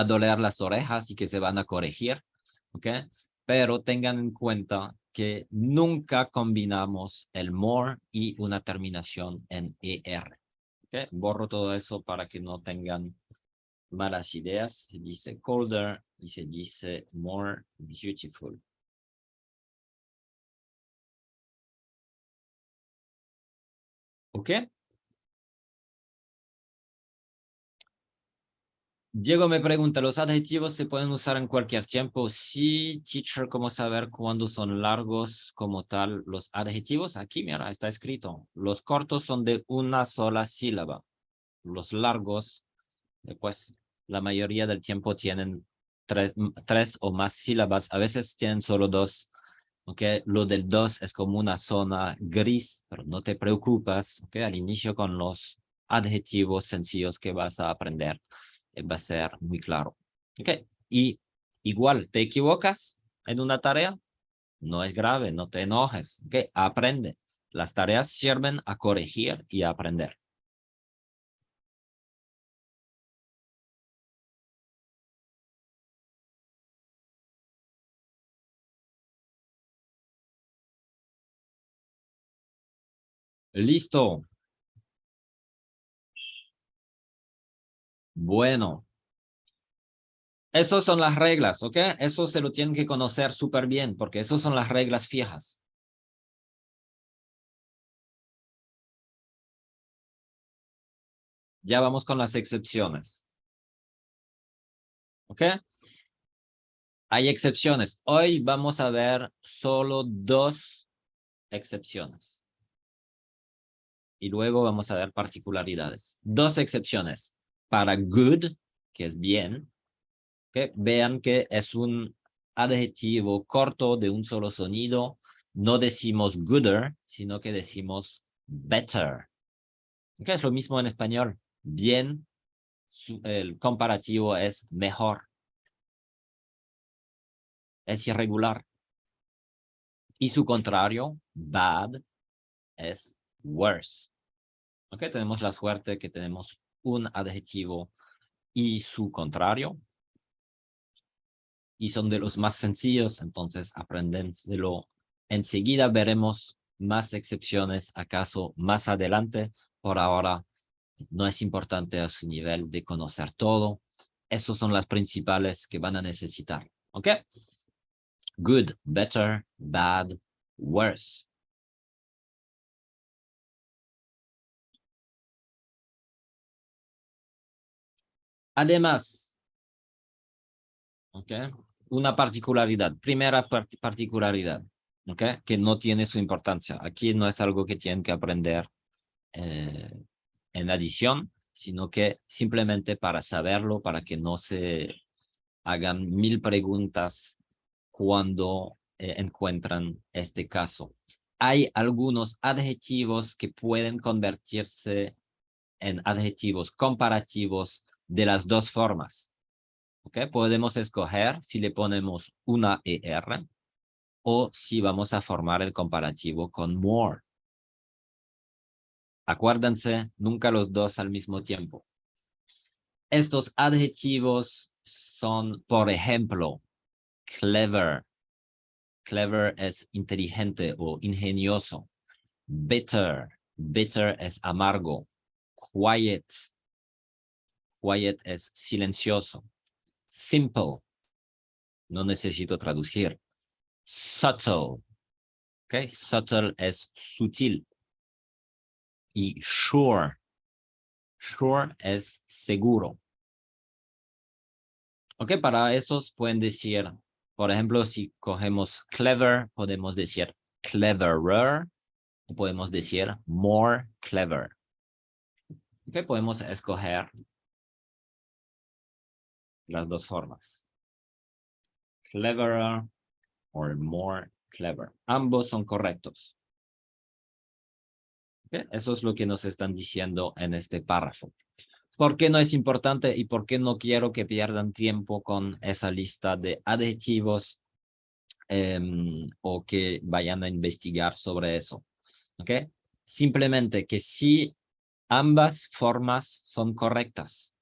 doler las orejas y que se van a corregir, ¿ok? Pero tengan en cuenta que nunca combinamos el more y una terminación en ER, ¿ok? Borro todo eso para que no tengan malas ideas, se dice colder y se dice more beautiful. ¿Ok? Diego me pregunta, ¿los adjetivos se pueden usar en cualquier tiempo? Sí, teacher, ¿cómo saber cuándo son largos como tal los adjetivos? Aquí, mira, está escrito. Los cortos son de una sola sílaba. Los largos, pues, la mayoría del tiempo tienen tres o más sílabas. A veces tienen solo dos. ¿Ok? Lo del dos es como una zona gris, pero no te preocupas. ¿Ok? Al inicio con los adjetivos sencillos que vas a aprender va a ser muy claro. ¿Ok? Y igual, te equivocas en una tarea, no es grave, no te enojes. ¿Ok? Aprende. Las tareas sirven a corregir y a aprender. Listo. Bueno, esas son las reglas, ¿ok? Eso se lo tienen que conocer súper bien, porque esas son las reglas fijas. Ya vamos con las excepciones, ¿ok? Hay excepciones. Hoy vamos a ver solo dos excepciones. Y luego vamos a ver particularidades. Dos excepciones. Para good, que es bien, ¿ok? Vean que es un adjetivo corto de un solo sonido. No decimos gooder, sino que decimos better. ¿Ok? Es lo mismo en español. Bien, el comparativo es mejor. Es irregular. Y su contrario, bad, es worse. ¿Ok? Tenemos la suerte que tenemos un adjetivo y su contrario. Y son de los más sencillos, entonces aprendénselo. Enseguida veremos más excepciones, acaso más adelante. Por ahora, no es importante a su nivel de conocer todo. Esas son las principales que van a necesitar. ¿Ok? Good, better, bad, worse. Además, ¿ok? Una particularidad, primera particularidad, ¿ok? Que no tiene su importancia. Aquí no es algo que tienen que aprender eh, en adición, sino que simplemente para saberlo, para que no se hagan mil preguntas cuando encuentran este caso. Hay algunos adjetivos que pueden convertirse en adjetivos comparativos de las dos formas. ¿Ok? Podemos escoger si le ponemos una ER o si vamos a formar el comparativo con more. Acuérdense, nunca los dos al mismo tiempo. Estos adjetivos son, por ejemplo, clever. Clever es inteligente o ingenioso. Bitter. Bitter es amargo. Quiet. Quiet es silencioso. Simple. No necesito traducir. Subtle. ¿Ok? Subtle es sutil. Y sure. Sure es seguro. Ok, para esos pueden decir, por ejemplo, si cogemos clever, podemos decir cleverer o podemos decir more clever. Ok, podemos escoger las dos formas. Cleverer or more clever. Ambos son correctos. ¿Okay? Eso es lo que nos están diciendo en este párrafo. ¿Por qué no es importante y por qué no quiero que pierdan tiempo con esa lista de adjetivos o que vayan a investigar sobre eso? ¿Okay? Simplemente que si ambas formas son correctas,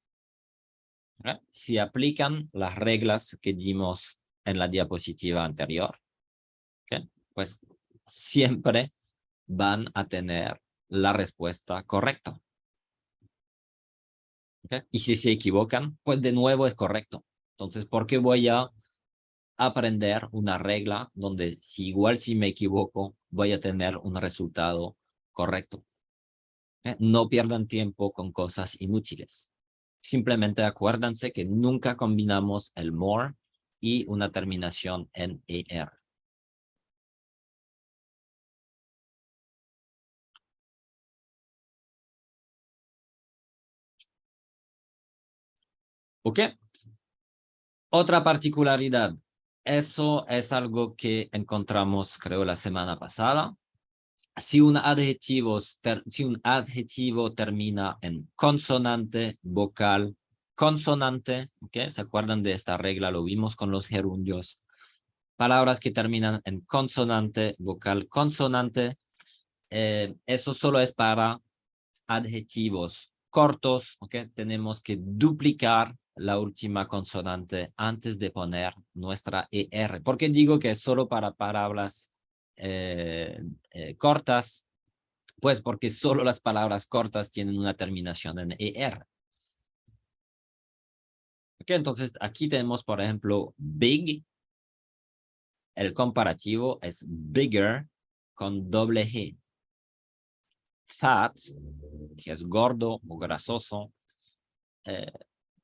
¿okay? Si aplican las reglas que dimos en la diapositiva anterior, ¿okay? Pues siempre van a tener la respuesta correcta. ¿Ok? Y si se equivocan, pues de nuevo es correcto. Entonces, ¿por qué voy a aprender una regla donde si me equivoco, voy a tener un resultado correcto? No pierdan tiempo con cosas inútiles. Simplemente acuérdense que nunca combinamos el more y una terminación en ER. ¿Ok? Otra particularidad. Eso es algo que encontramos, creo, la semana pasada. Si un adjetivo termina en consonante, vocal, consonante, ¿ok? ¿Se acuerdan de esta regla? Lo vimos con los gerundios. Palabras que terminan en consonante, vocal, consonante. Eso solo es para adjetivos cortos, ¿ok? Tenemos que duplicar la última consonante antes de poner nuestra ER. ¿Por qué digo que es solo para palabras cortas? Pues porque solo las palabras cortas tienen una terminación en ER. ¿Ok? Entonces aquí tenemos, por ejemplo, big. El comparativo es bigger con doble G. Fat, que es gordo o grasoso.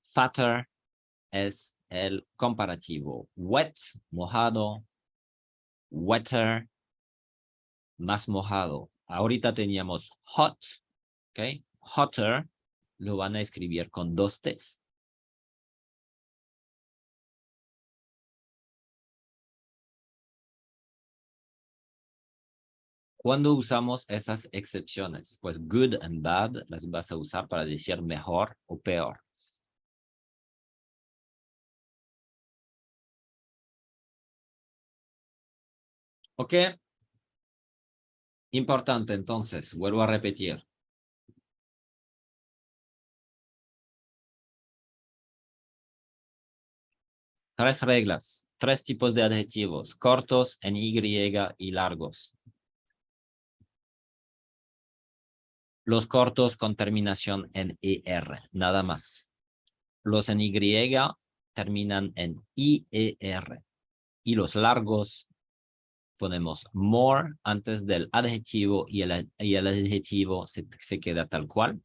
Fatter es el comparativo. Wet, mojado. Wetter, más mojado. Ahorita teníamos hot, ¿ok? Hotter lo van a escribir con dos T's. ¿Cuándo usamos esas excepciones? Pues good and bad las vas a usar para decir mejor o peor. ¿Ok? Importante, entonces, vuelvo a repetir. Tres reglas, tres tipos de adjetivos, cortos en Y y largos. Los cortos con terminación en ER, nada más. Los en Y terminan en IER. Y los largos ponemos more antes del adjetivo y el adjetivo se queda tal cual.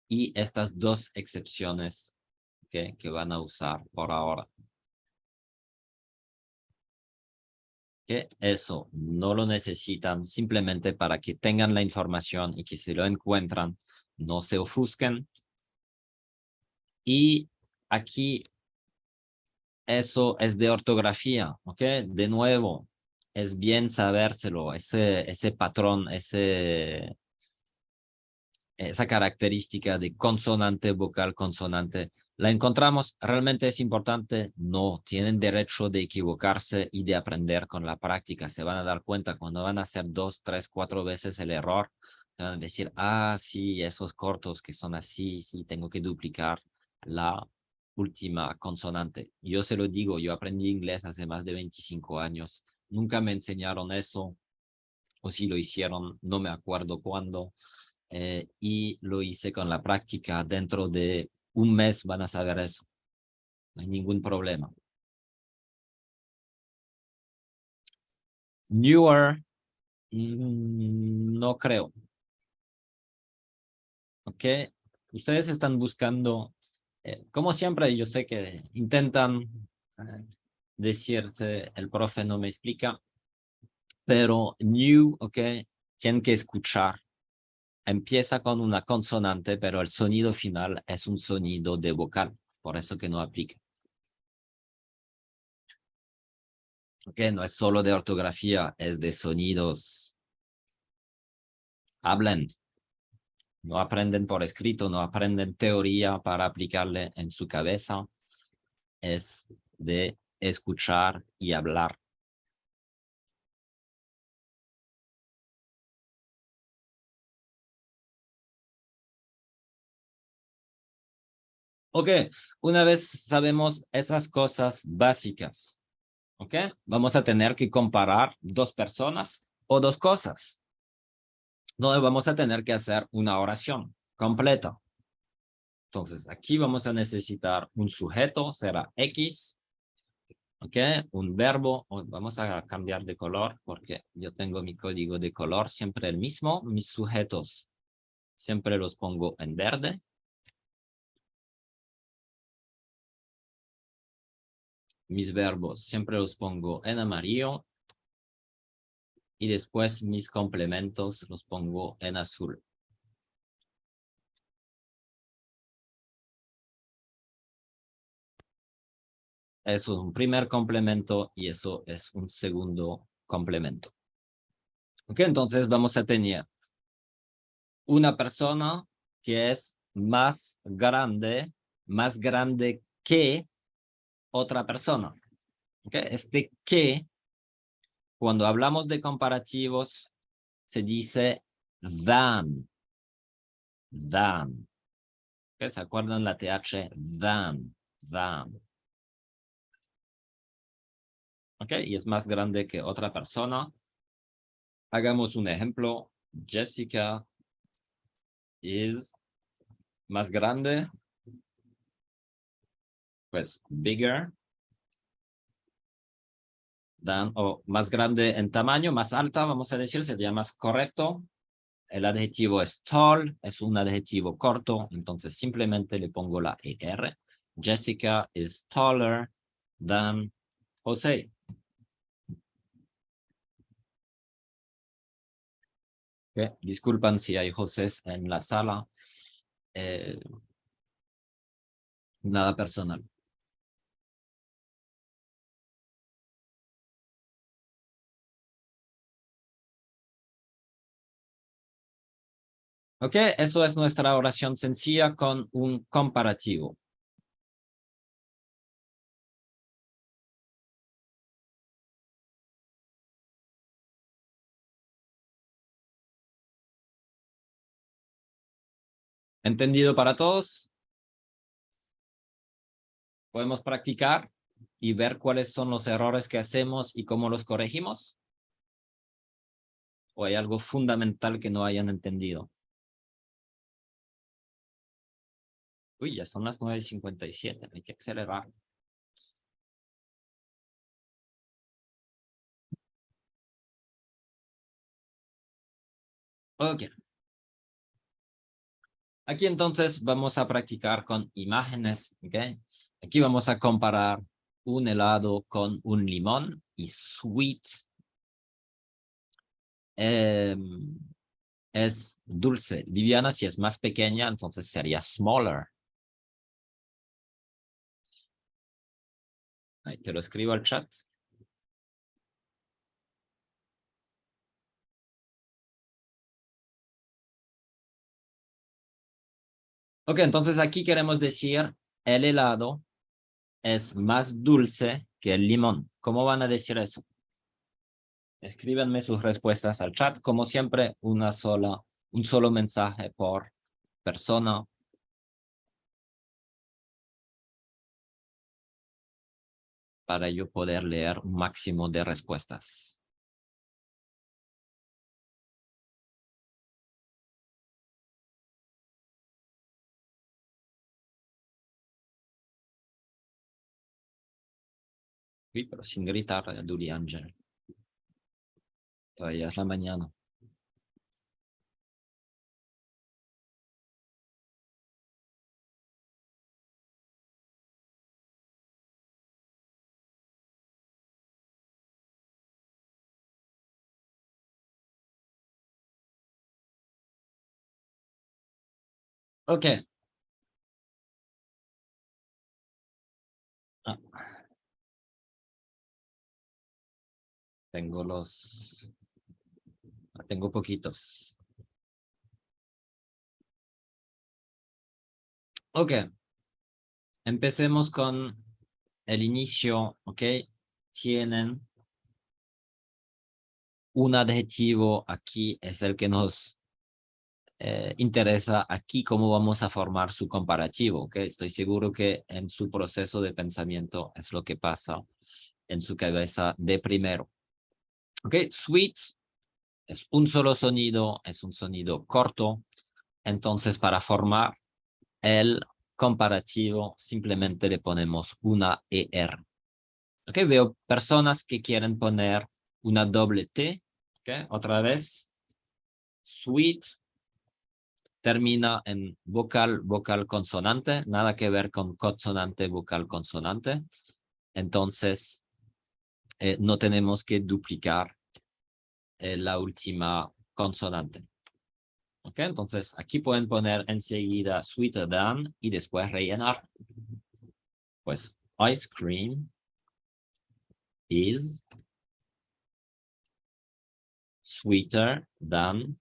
Y estas dos excepciones que van a usar por ahora. Que eso no lo necesitan simplemente para que tengan la información y que si lo encuentran, no se ofusquen. Y aquí eso es de ortografía, ¿ok? De nuevo, es bien sabérselo, ese patrón, esa característica de consonante, vocal, consonante. ¿La encontramos? ¿Realmente es importante? No, tienen derecho de equivocarse y de aprender con la práctica. Se van a dar cuenta cuando van a hacer 2, 3, 4 veces el error. Van a decir, ah, sí, esos cortos que son así, sí, tengo que duplicar la última consonante. Yo se lo digo, yo aprendí inglés hace más de 25 años. Nunca me enseñaron eso, o si lo hicieron, no me acuerdo cuándo. Y lo hice con la práctica. Dentro de un mes van a saber eso. No hay ningún problema. Newer, no creo. ¿Ok? Ustedes están buscando, como siempre, yo sé que intentan decirse, el profe no me explica, pero new, ¿ok? Tienen que escuchar. Empieza con una consonante, pero el sonido final es un sonido de vocal, por eso que no aplica. Que no es solo de ortografía, es de sonidos. Hablen, no aprenden por escrito, no aprenden teoría para aplicarle en su cabeza. Es de escuchar y hablar. Ok, una vez sabemos esas cosas básicas, ok, vamos a tener que comparar dos personas o dos cosas. No vamos a tener que hacer una oración. completa. Entonces, aquí vamos a necesitar un sujeto, será X, ¿ok? Un verbo, vamos a cambiar de color porque yo tengo mi código de color siempre el mismo. Mis sujetos siempre los pongo en verde. Mis verbos siempre los pongo en amarillo. Y después mis complementos los pongo en azul. Eso es un primer complemento y eso es un segundo complemento. Ok, entonces vamos a tener una persona que es más grande que otra persona. Okay, este que, cuando hablamos de comparativos, se dice than. Than. Okay, ¿se acuerdan la TH? Than. Than. Ok, y es más grande que otra persona. Hagamos un ejemplo. Jessica is más grande, pues bigger than, o más grande en tamaño, más alta, vamos a decir, sería más correcto. El adjetivo es tall, es un adjetivo corto, entonces simplemente le pongo la ER. Jessica is taller than José. Okay. Disculpan si hay Josés en la sala. Nada personal. Ok, eso es nuestra oración sencilla con un comparativo. ¿Entendido para todos? ¿Podemos practicar y ver cuáles son los errores que hacemos y cómo los corregimos? ¿O hay algo fundamental que no hayan entendido? Uy, ya son las 9:57, hay que acelerar. Ok. Aquí entonces vamos a practicar con imágenes, ¿ok? Aquí vamos a comparar un helado con un limón y sweet es dulce. Viviana, si es más pequeña, entonces sería smaller. Ahí te lo escribo al chat. Ok, entonces aquí queremos decir el helado es más dulce que el limón. ¿Cómo van a decir eso? Escríbanme sus respuestas al chat. Como siempre, un solo mensaje por persona. Para yo poder leer un máximo de respuestas. Sí, pero sin gritar, Duli Angel. Todavía es la mañana. Ok. Ah, tengo poquitos. Ok. Empecemos con el inicio, ¿ok? Tienen un adjetivo aquí, es el que nos interesa aquí cómo vamos a formar su comparativo, ¿ok? Estoy seguro que en su proceso de pensamiento es lo que pasa en su cabeza de primero. ¿Ok? Sweet es un solo sonido, es un sonido corto. Entonces, para formar el comparativo, simplemente le ponemos una ER. Okay, veo personas que quieren poner una doble T. Okay, otra vez. Sweet termina en vocal, vocal, consonante. Nada que ver con consonante, vocal, consonante. Entonces, no tenemos que duplicar la última consonante. Okay, entonces, aquí pueden poner enseguida sweeter than y después rellenar. Pues, ice cream is sweeter than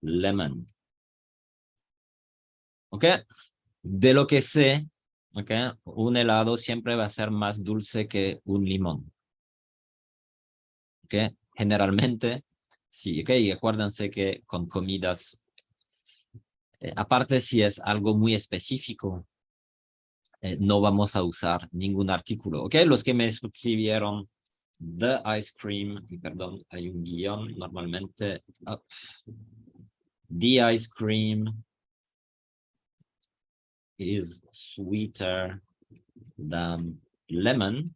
lemon. ¿Ok? De lo que sé, ¿ok? Un helado siempre va a ser más dulce que un limón. ¿Ok? Generalmente, sí, ¿ok? Y acuérdense que con comidas, aparte si es algo muy específico, no vamos a usar ningún artículo, ¿ok? Los que me escribieron the ice cream, y perdón, hay un guión normalmente. Oh, the ice cream is sweeter than lemon.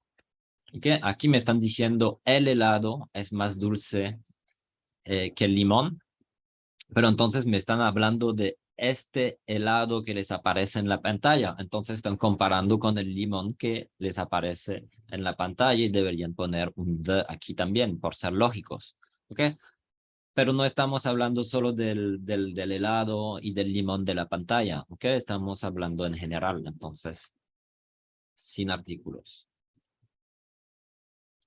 ¿Okay? Aquí me están diciendo el helado es más dulce que el limón, pero entonces me están hablando de este helado que les aparece en la pantalla. Entonces están comparando con el limón que les aparece en la pantalla y deberían poner un the aquí también, por ser lógicos. ¿Ok? Pero no estamos hablando solo del helado y del limón de la pantalla. ¿Ok? Estamos hablando en general, entonces, sin artículos.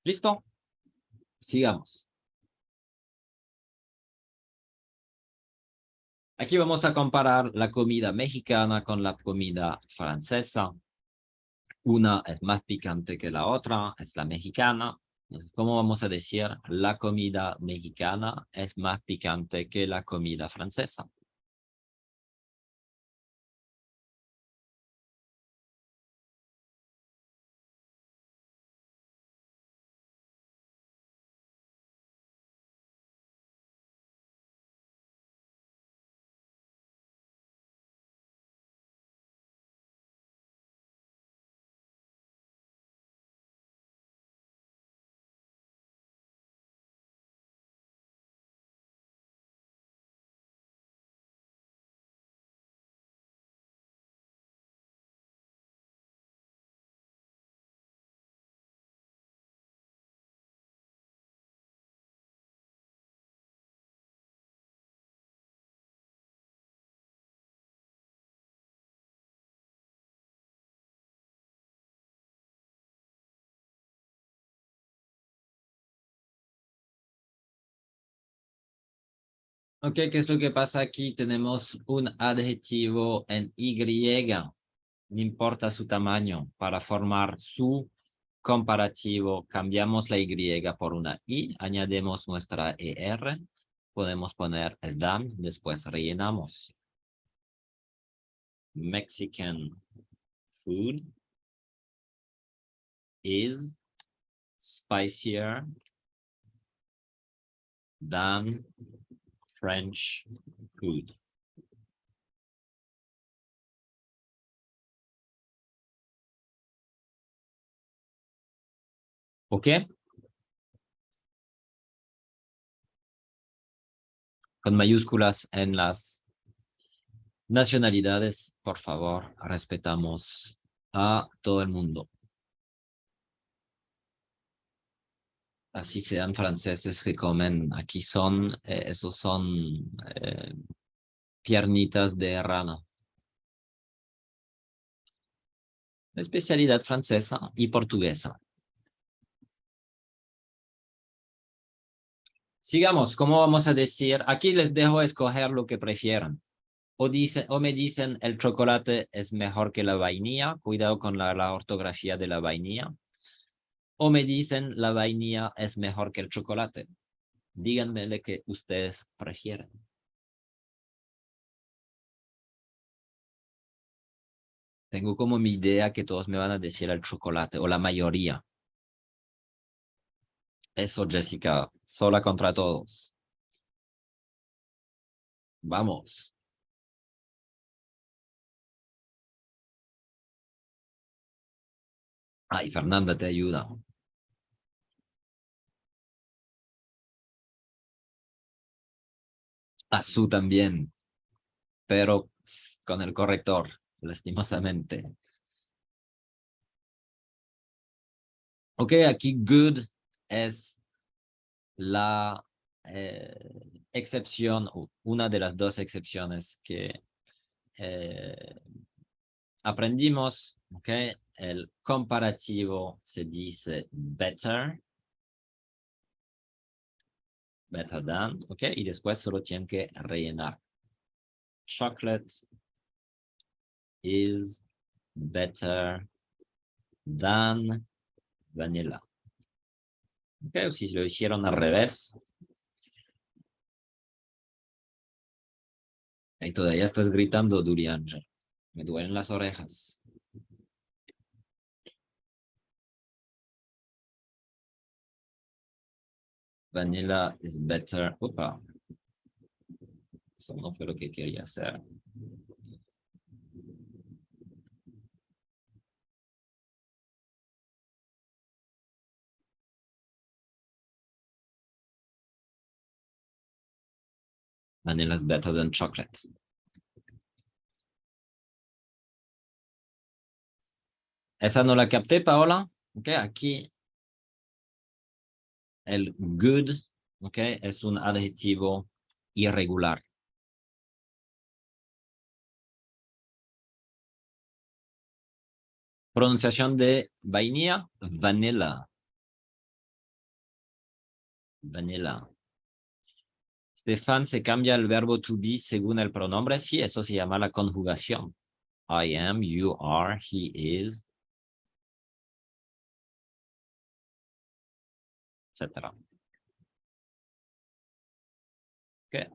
¿Listo? Sigamos. Aquí vamos a comparar la comida mexicana con la comida francesa. Una es más picante que la otra, es la mexicana. Entonces, ¿cómo vamos a decir la comida mexicana es más picante que la comida francesa? Ok, ¿qué es lo que pasa aquí? Tenemos un adjetivo en Y, no importa su tamaño. Para formar su comparativo, cambiamos la Y por una I, añadimos nuestra ER, podemos poner el than, después rellenamos. Mexican food is spicier than French food. ¿Ok? Con mayúsculas en las nacionalidades, por favor, respetamos a todo el mundo. Así sean franceses que comen, aquí son, esos son piernitas de rana. Especialidad francesa y portuguesa. Sigamos, ¿cómo vamos a decir? Aquí les dejo escoger lo que prefieran. O me dicen el chocolate es mejor que la vainilla. Cuidado con la ortografía de la vainilla. O me dicen la vainilla es mejor que el chocolate. Díganme lo que ustedes prefieren. Tengo como mi idea que todos me van a decir el chocolate, o la mayoría. Eso, Jessica, sola contra todos. Vamos. Ay, Fernanda te ayuda. Azul también, pero con el corrector, lastimosamente. Ok, aquí good es la excepción, o una de las dos excepciones que eh, aprendimos. Ok, el comparativo se dice better, better than, ok, y después solo tienen que rellenar. Chocolate is better than vanilla. Ok, si lo hicieron al revés, y todavía estás gritando, Durian. Me duelen las orejas. Vanilla is better. Opa, eso no fue lo que quería hacer. Vanilla is better than chocolate. Esa no la capté, Paola. Ok, aquí el good, ok, es un adjetivo irregular. Pronunciación de vainilla, vanilla. Vanilla. Stefan se cambia el verbo to be según el pronombre. Sí, eso se llama la conjugación. I am, you are, he is, etc. Okay.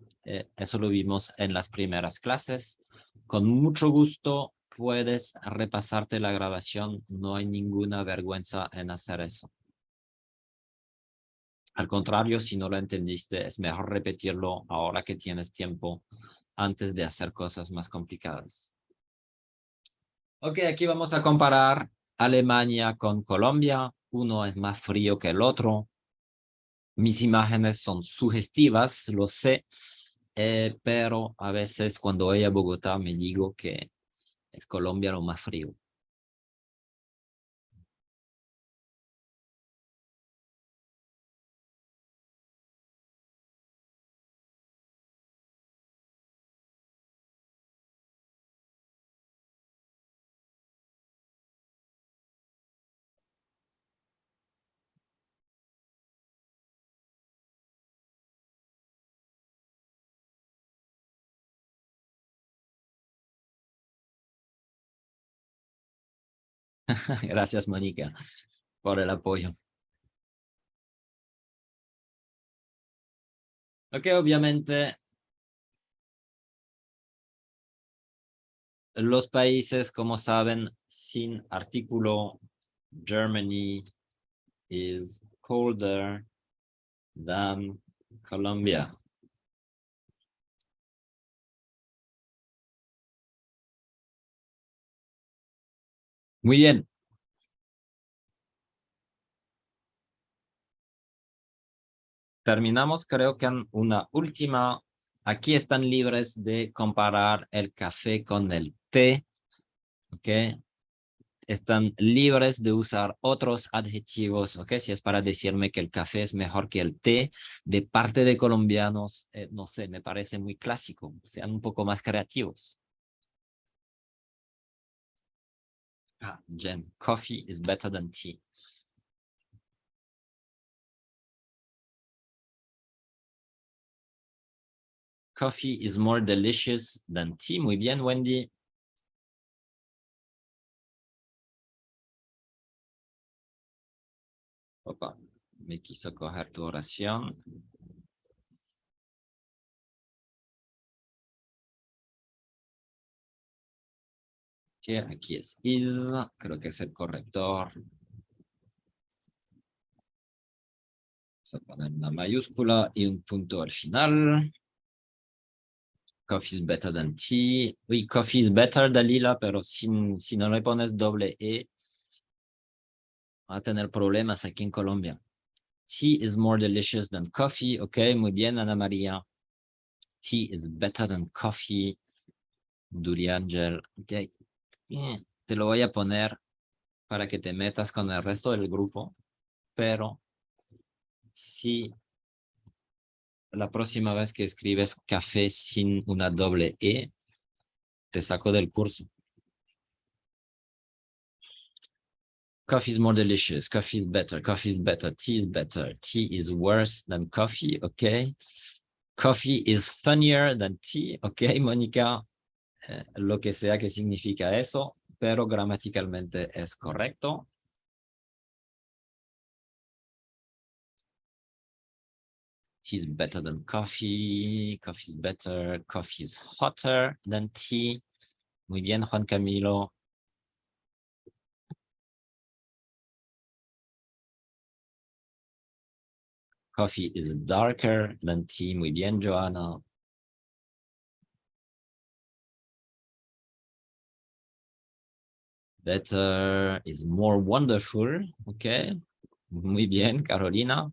Eso lo vimos en las primeras clases. Con mucho gusto puedes repasarte la grabación. No hay ninguna vergüenza en hacer eso. Al contrario, si no lo entendiste, es mejor repetirlo ahora que tienes tiempo antes de hacer cosas más complicadas. Ok, aquí vamos a comparar Alemania con Colombia. Uno es más frío que el otro. Mis imágenes son sugestivas, lo sé, pero a veces cuando voy a Bogotá me digo que es Colombia lo más frío. Gracias, Mónica, por el apoyo. Ok, obviamente los países, como saben, sin artículo, Germany is colder than Colombia. Muy bien. Terminamos, creo que en una última. Aquí están libres de comparar el café con el té. ¿Ok? Están libres de usar otros adjetivos, ¿ok? Si es para decirme que el café es mejor que el té, de parte de colombianos, no sé, me parece muy clásico. Sean un poco más creativos. Ah, Jen, coffee is better than tea. Coffee is more delicious than tea. Muy bien, Wendy. Opa, me quiso coger tu oración. Que aquí es is, creo que es el corrector. Vamos a poner una mayúscula y un punto al final. Coffee is better than tea. Oui, coffee is better, Dalila, pero si no le pones doble E, va a tener problemas aquí en Colombia. Tea is more delicious than coffee. Ok, muy bien, Ana María. Tea is better than coffee. Duriangel. Ok. Bien. Te lo voy a poner para que te metas con el resto del grupo, pero si la próxima vez que escribes café sin una doble E, te saco del curso. Coffee is more delicious. Coffee is better. Coffee is better. Tea is better. Tea is worse than coffee. Okay. Coffee is funnier than tea. Okay, Mónica. Lo que sea que significa eso, pero gramaticalmente es correcto. Tea is better than coffee. Coffee is better. Coffee is hotter than tea. Muy bien, Juan Camilo. Coffee is darker than tea. Muy bien, Joanna. Better is more wonderful. Okay. Muy bien, Carolina.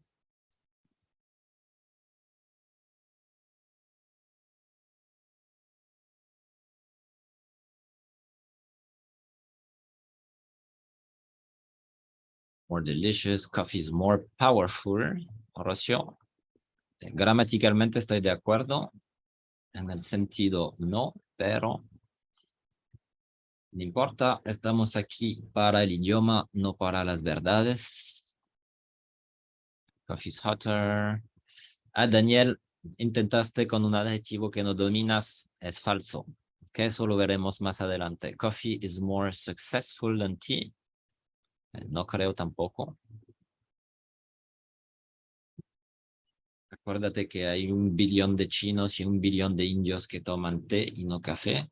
More delicious. Coffee is more powerful. Horacio. Gramaticalmente estoy de acuerdo. En el sentido no, pero no importa. Estamos aquí para el idioma, no para las verdades. Coffee is hotter. Ah, Daniel, intentaste con un adjetivo que no dominas. Es falso. Que eso lo veremos más adelante. Coffee is more successful than tea. No creo tampoco. Acuérdate que hay 1 billón de chinos y 1 billón de indios que toman té y no café.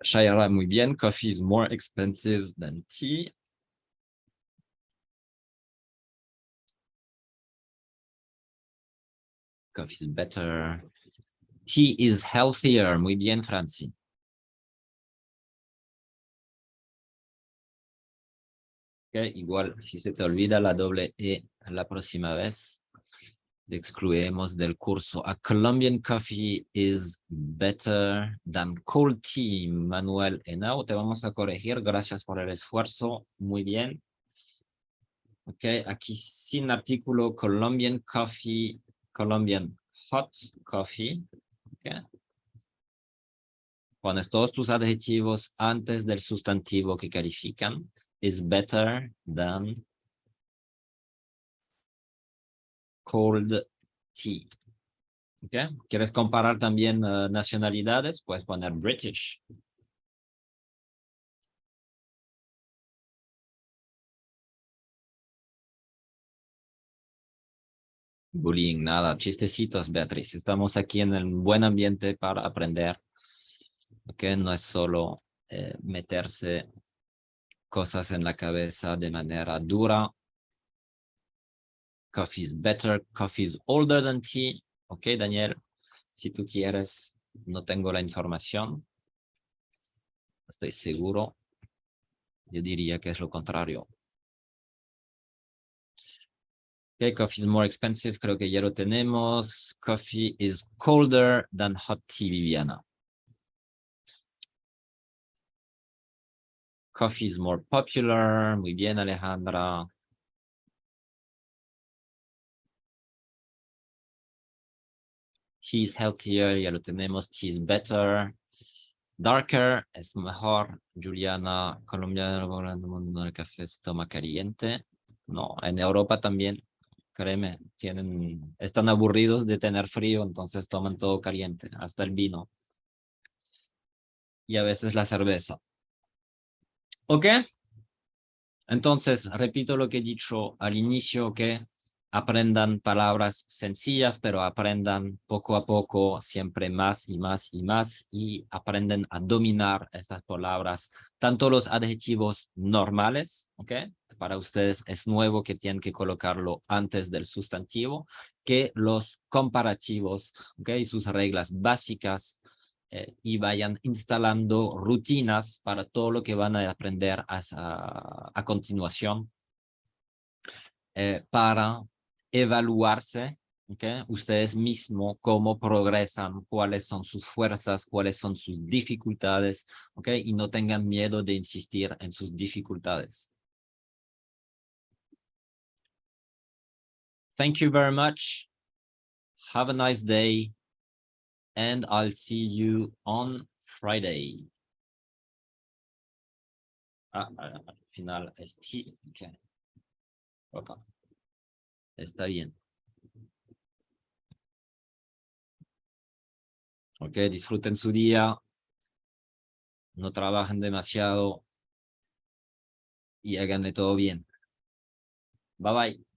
Shaira, muy bien. Coffee is more expensive than tea. Coffee is better. Tea is healthier. Muy bien, Franci. Okay, igual, si se te olvida la doble E la próxima vez, te excluimos del curso. A Colombian coffee is better than cold tea. Manuel Henao, te vamos a corregir. Gracias por el esfuerzo. Muy bien. Ok, aquí sin artículo, Colombian coffee, Colombian hot coffee. Okay. Pones todos tus adjetivos antes del sustantivo que califican. Is better than cold tea. Okay. ¿Quieres comparar también nacionalidades? Puedes poner British. Bullying, nada, chistecitos, Beatriz. Estamos aquí en el buen ambiente para aprender. Okay. No es solo meterse cosas en la cabeza de manera dura. Coffee is better. Coffee is older than tea. Ok, Daniel, si tú quieres, no tengo la información. Estoy seguro. Yo diría que es lo contrario. Ok, coffee is more expensive. Creo que ya lo tenemos. Coffee is colder than hot tea, Viviana. Coffee is more popular. Muy bien, Alejandra. Tea is healthier. Ya lo tenemos. Tea is better. Darker es mejor. Juliana, colombiana, el mundo del café se toma caliente. No, en Europa también, créeme, están aburridos de tener frío, entonces toman todo caliente, hasta el vino. Y a veces la cerveza. ¿Ok? Entonces, repito lo que he dicho al inicio, que aprendan palabras sencillas, pero aprendan poco a poco, siempre más y más y más, y aprenden a dominar estas palabras, tanto los adjetivos normales, ¿ok? Para ustedes es nuevo que tienen que colocarlo antes del sustantivo, que los comparativos, ¿ok? Y sus reglas básicas, y vayan instalando rutinas para todo lo que van a aprender a continuación, para evaluarse, ¿okay? Ustedes mismos, cómo progresan, cuáles son sus fuerzas, cuáles son sus dificultades, ¿okay? Y no tengan miedo de insistir en sus dificultades. Thank you very much. Have a nice day. And I'll see you on Friday. Al final es T. Okay. Opa. Está bien. Ok, disfruten su día. No trabajen demasiado. Y háganle todo bien. Bye bye.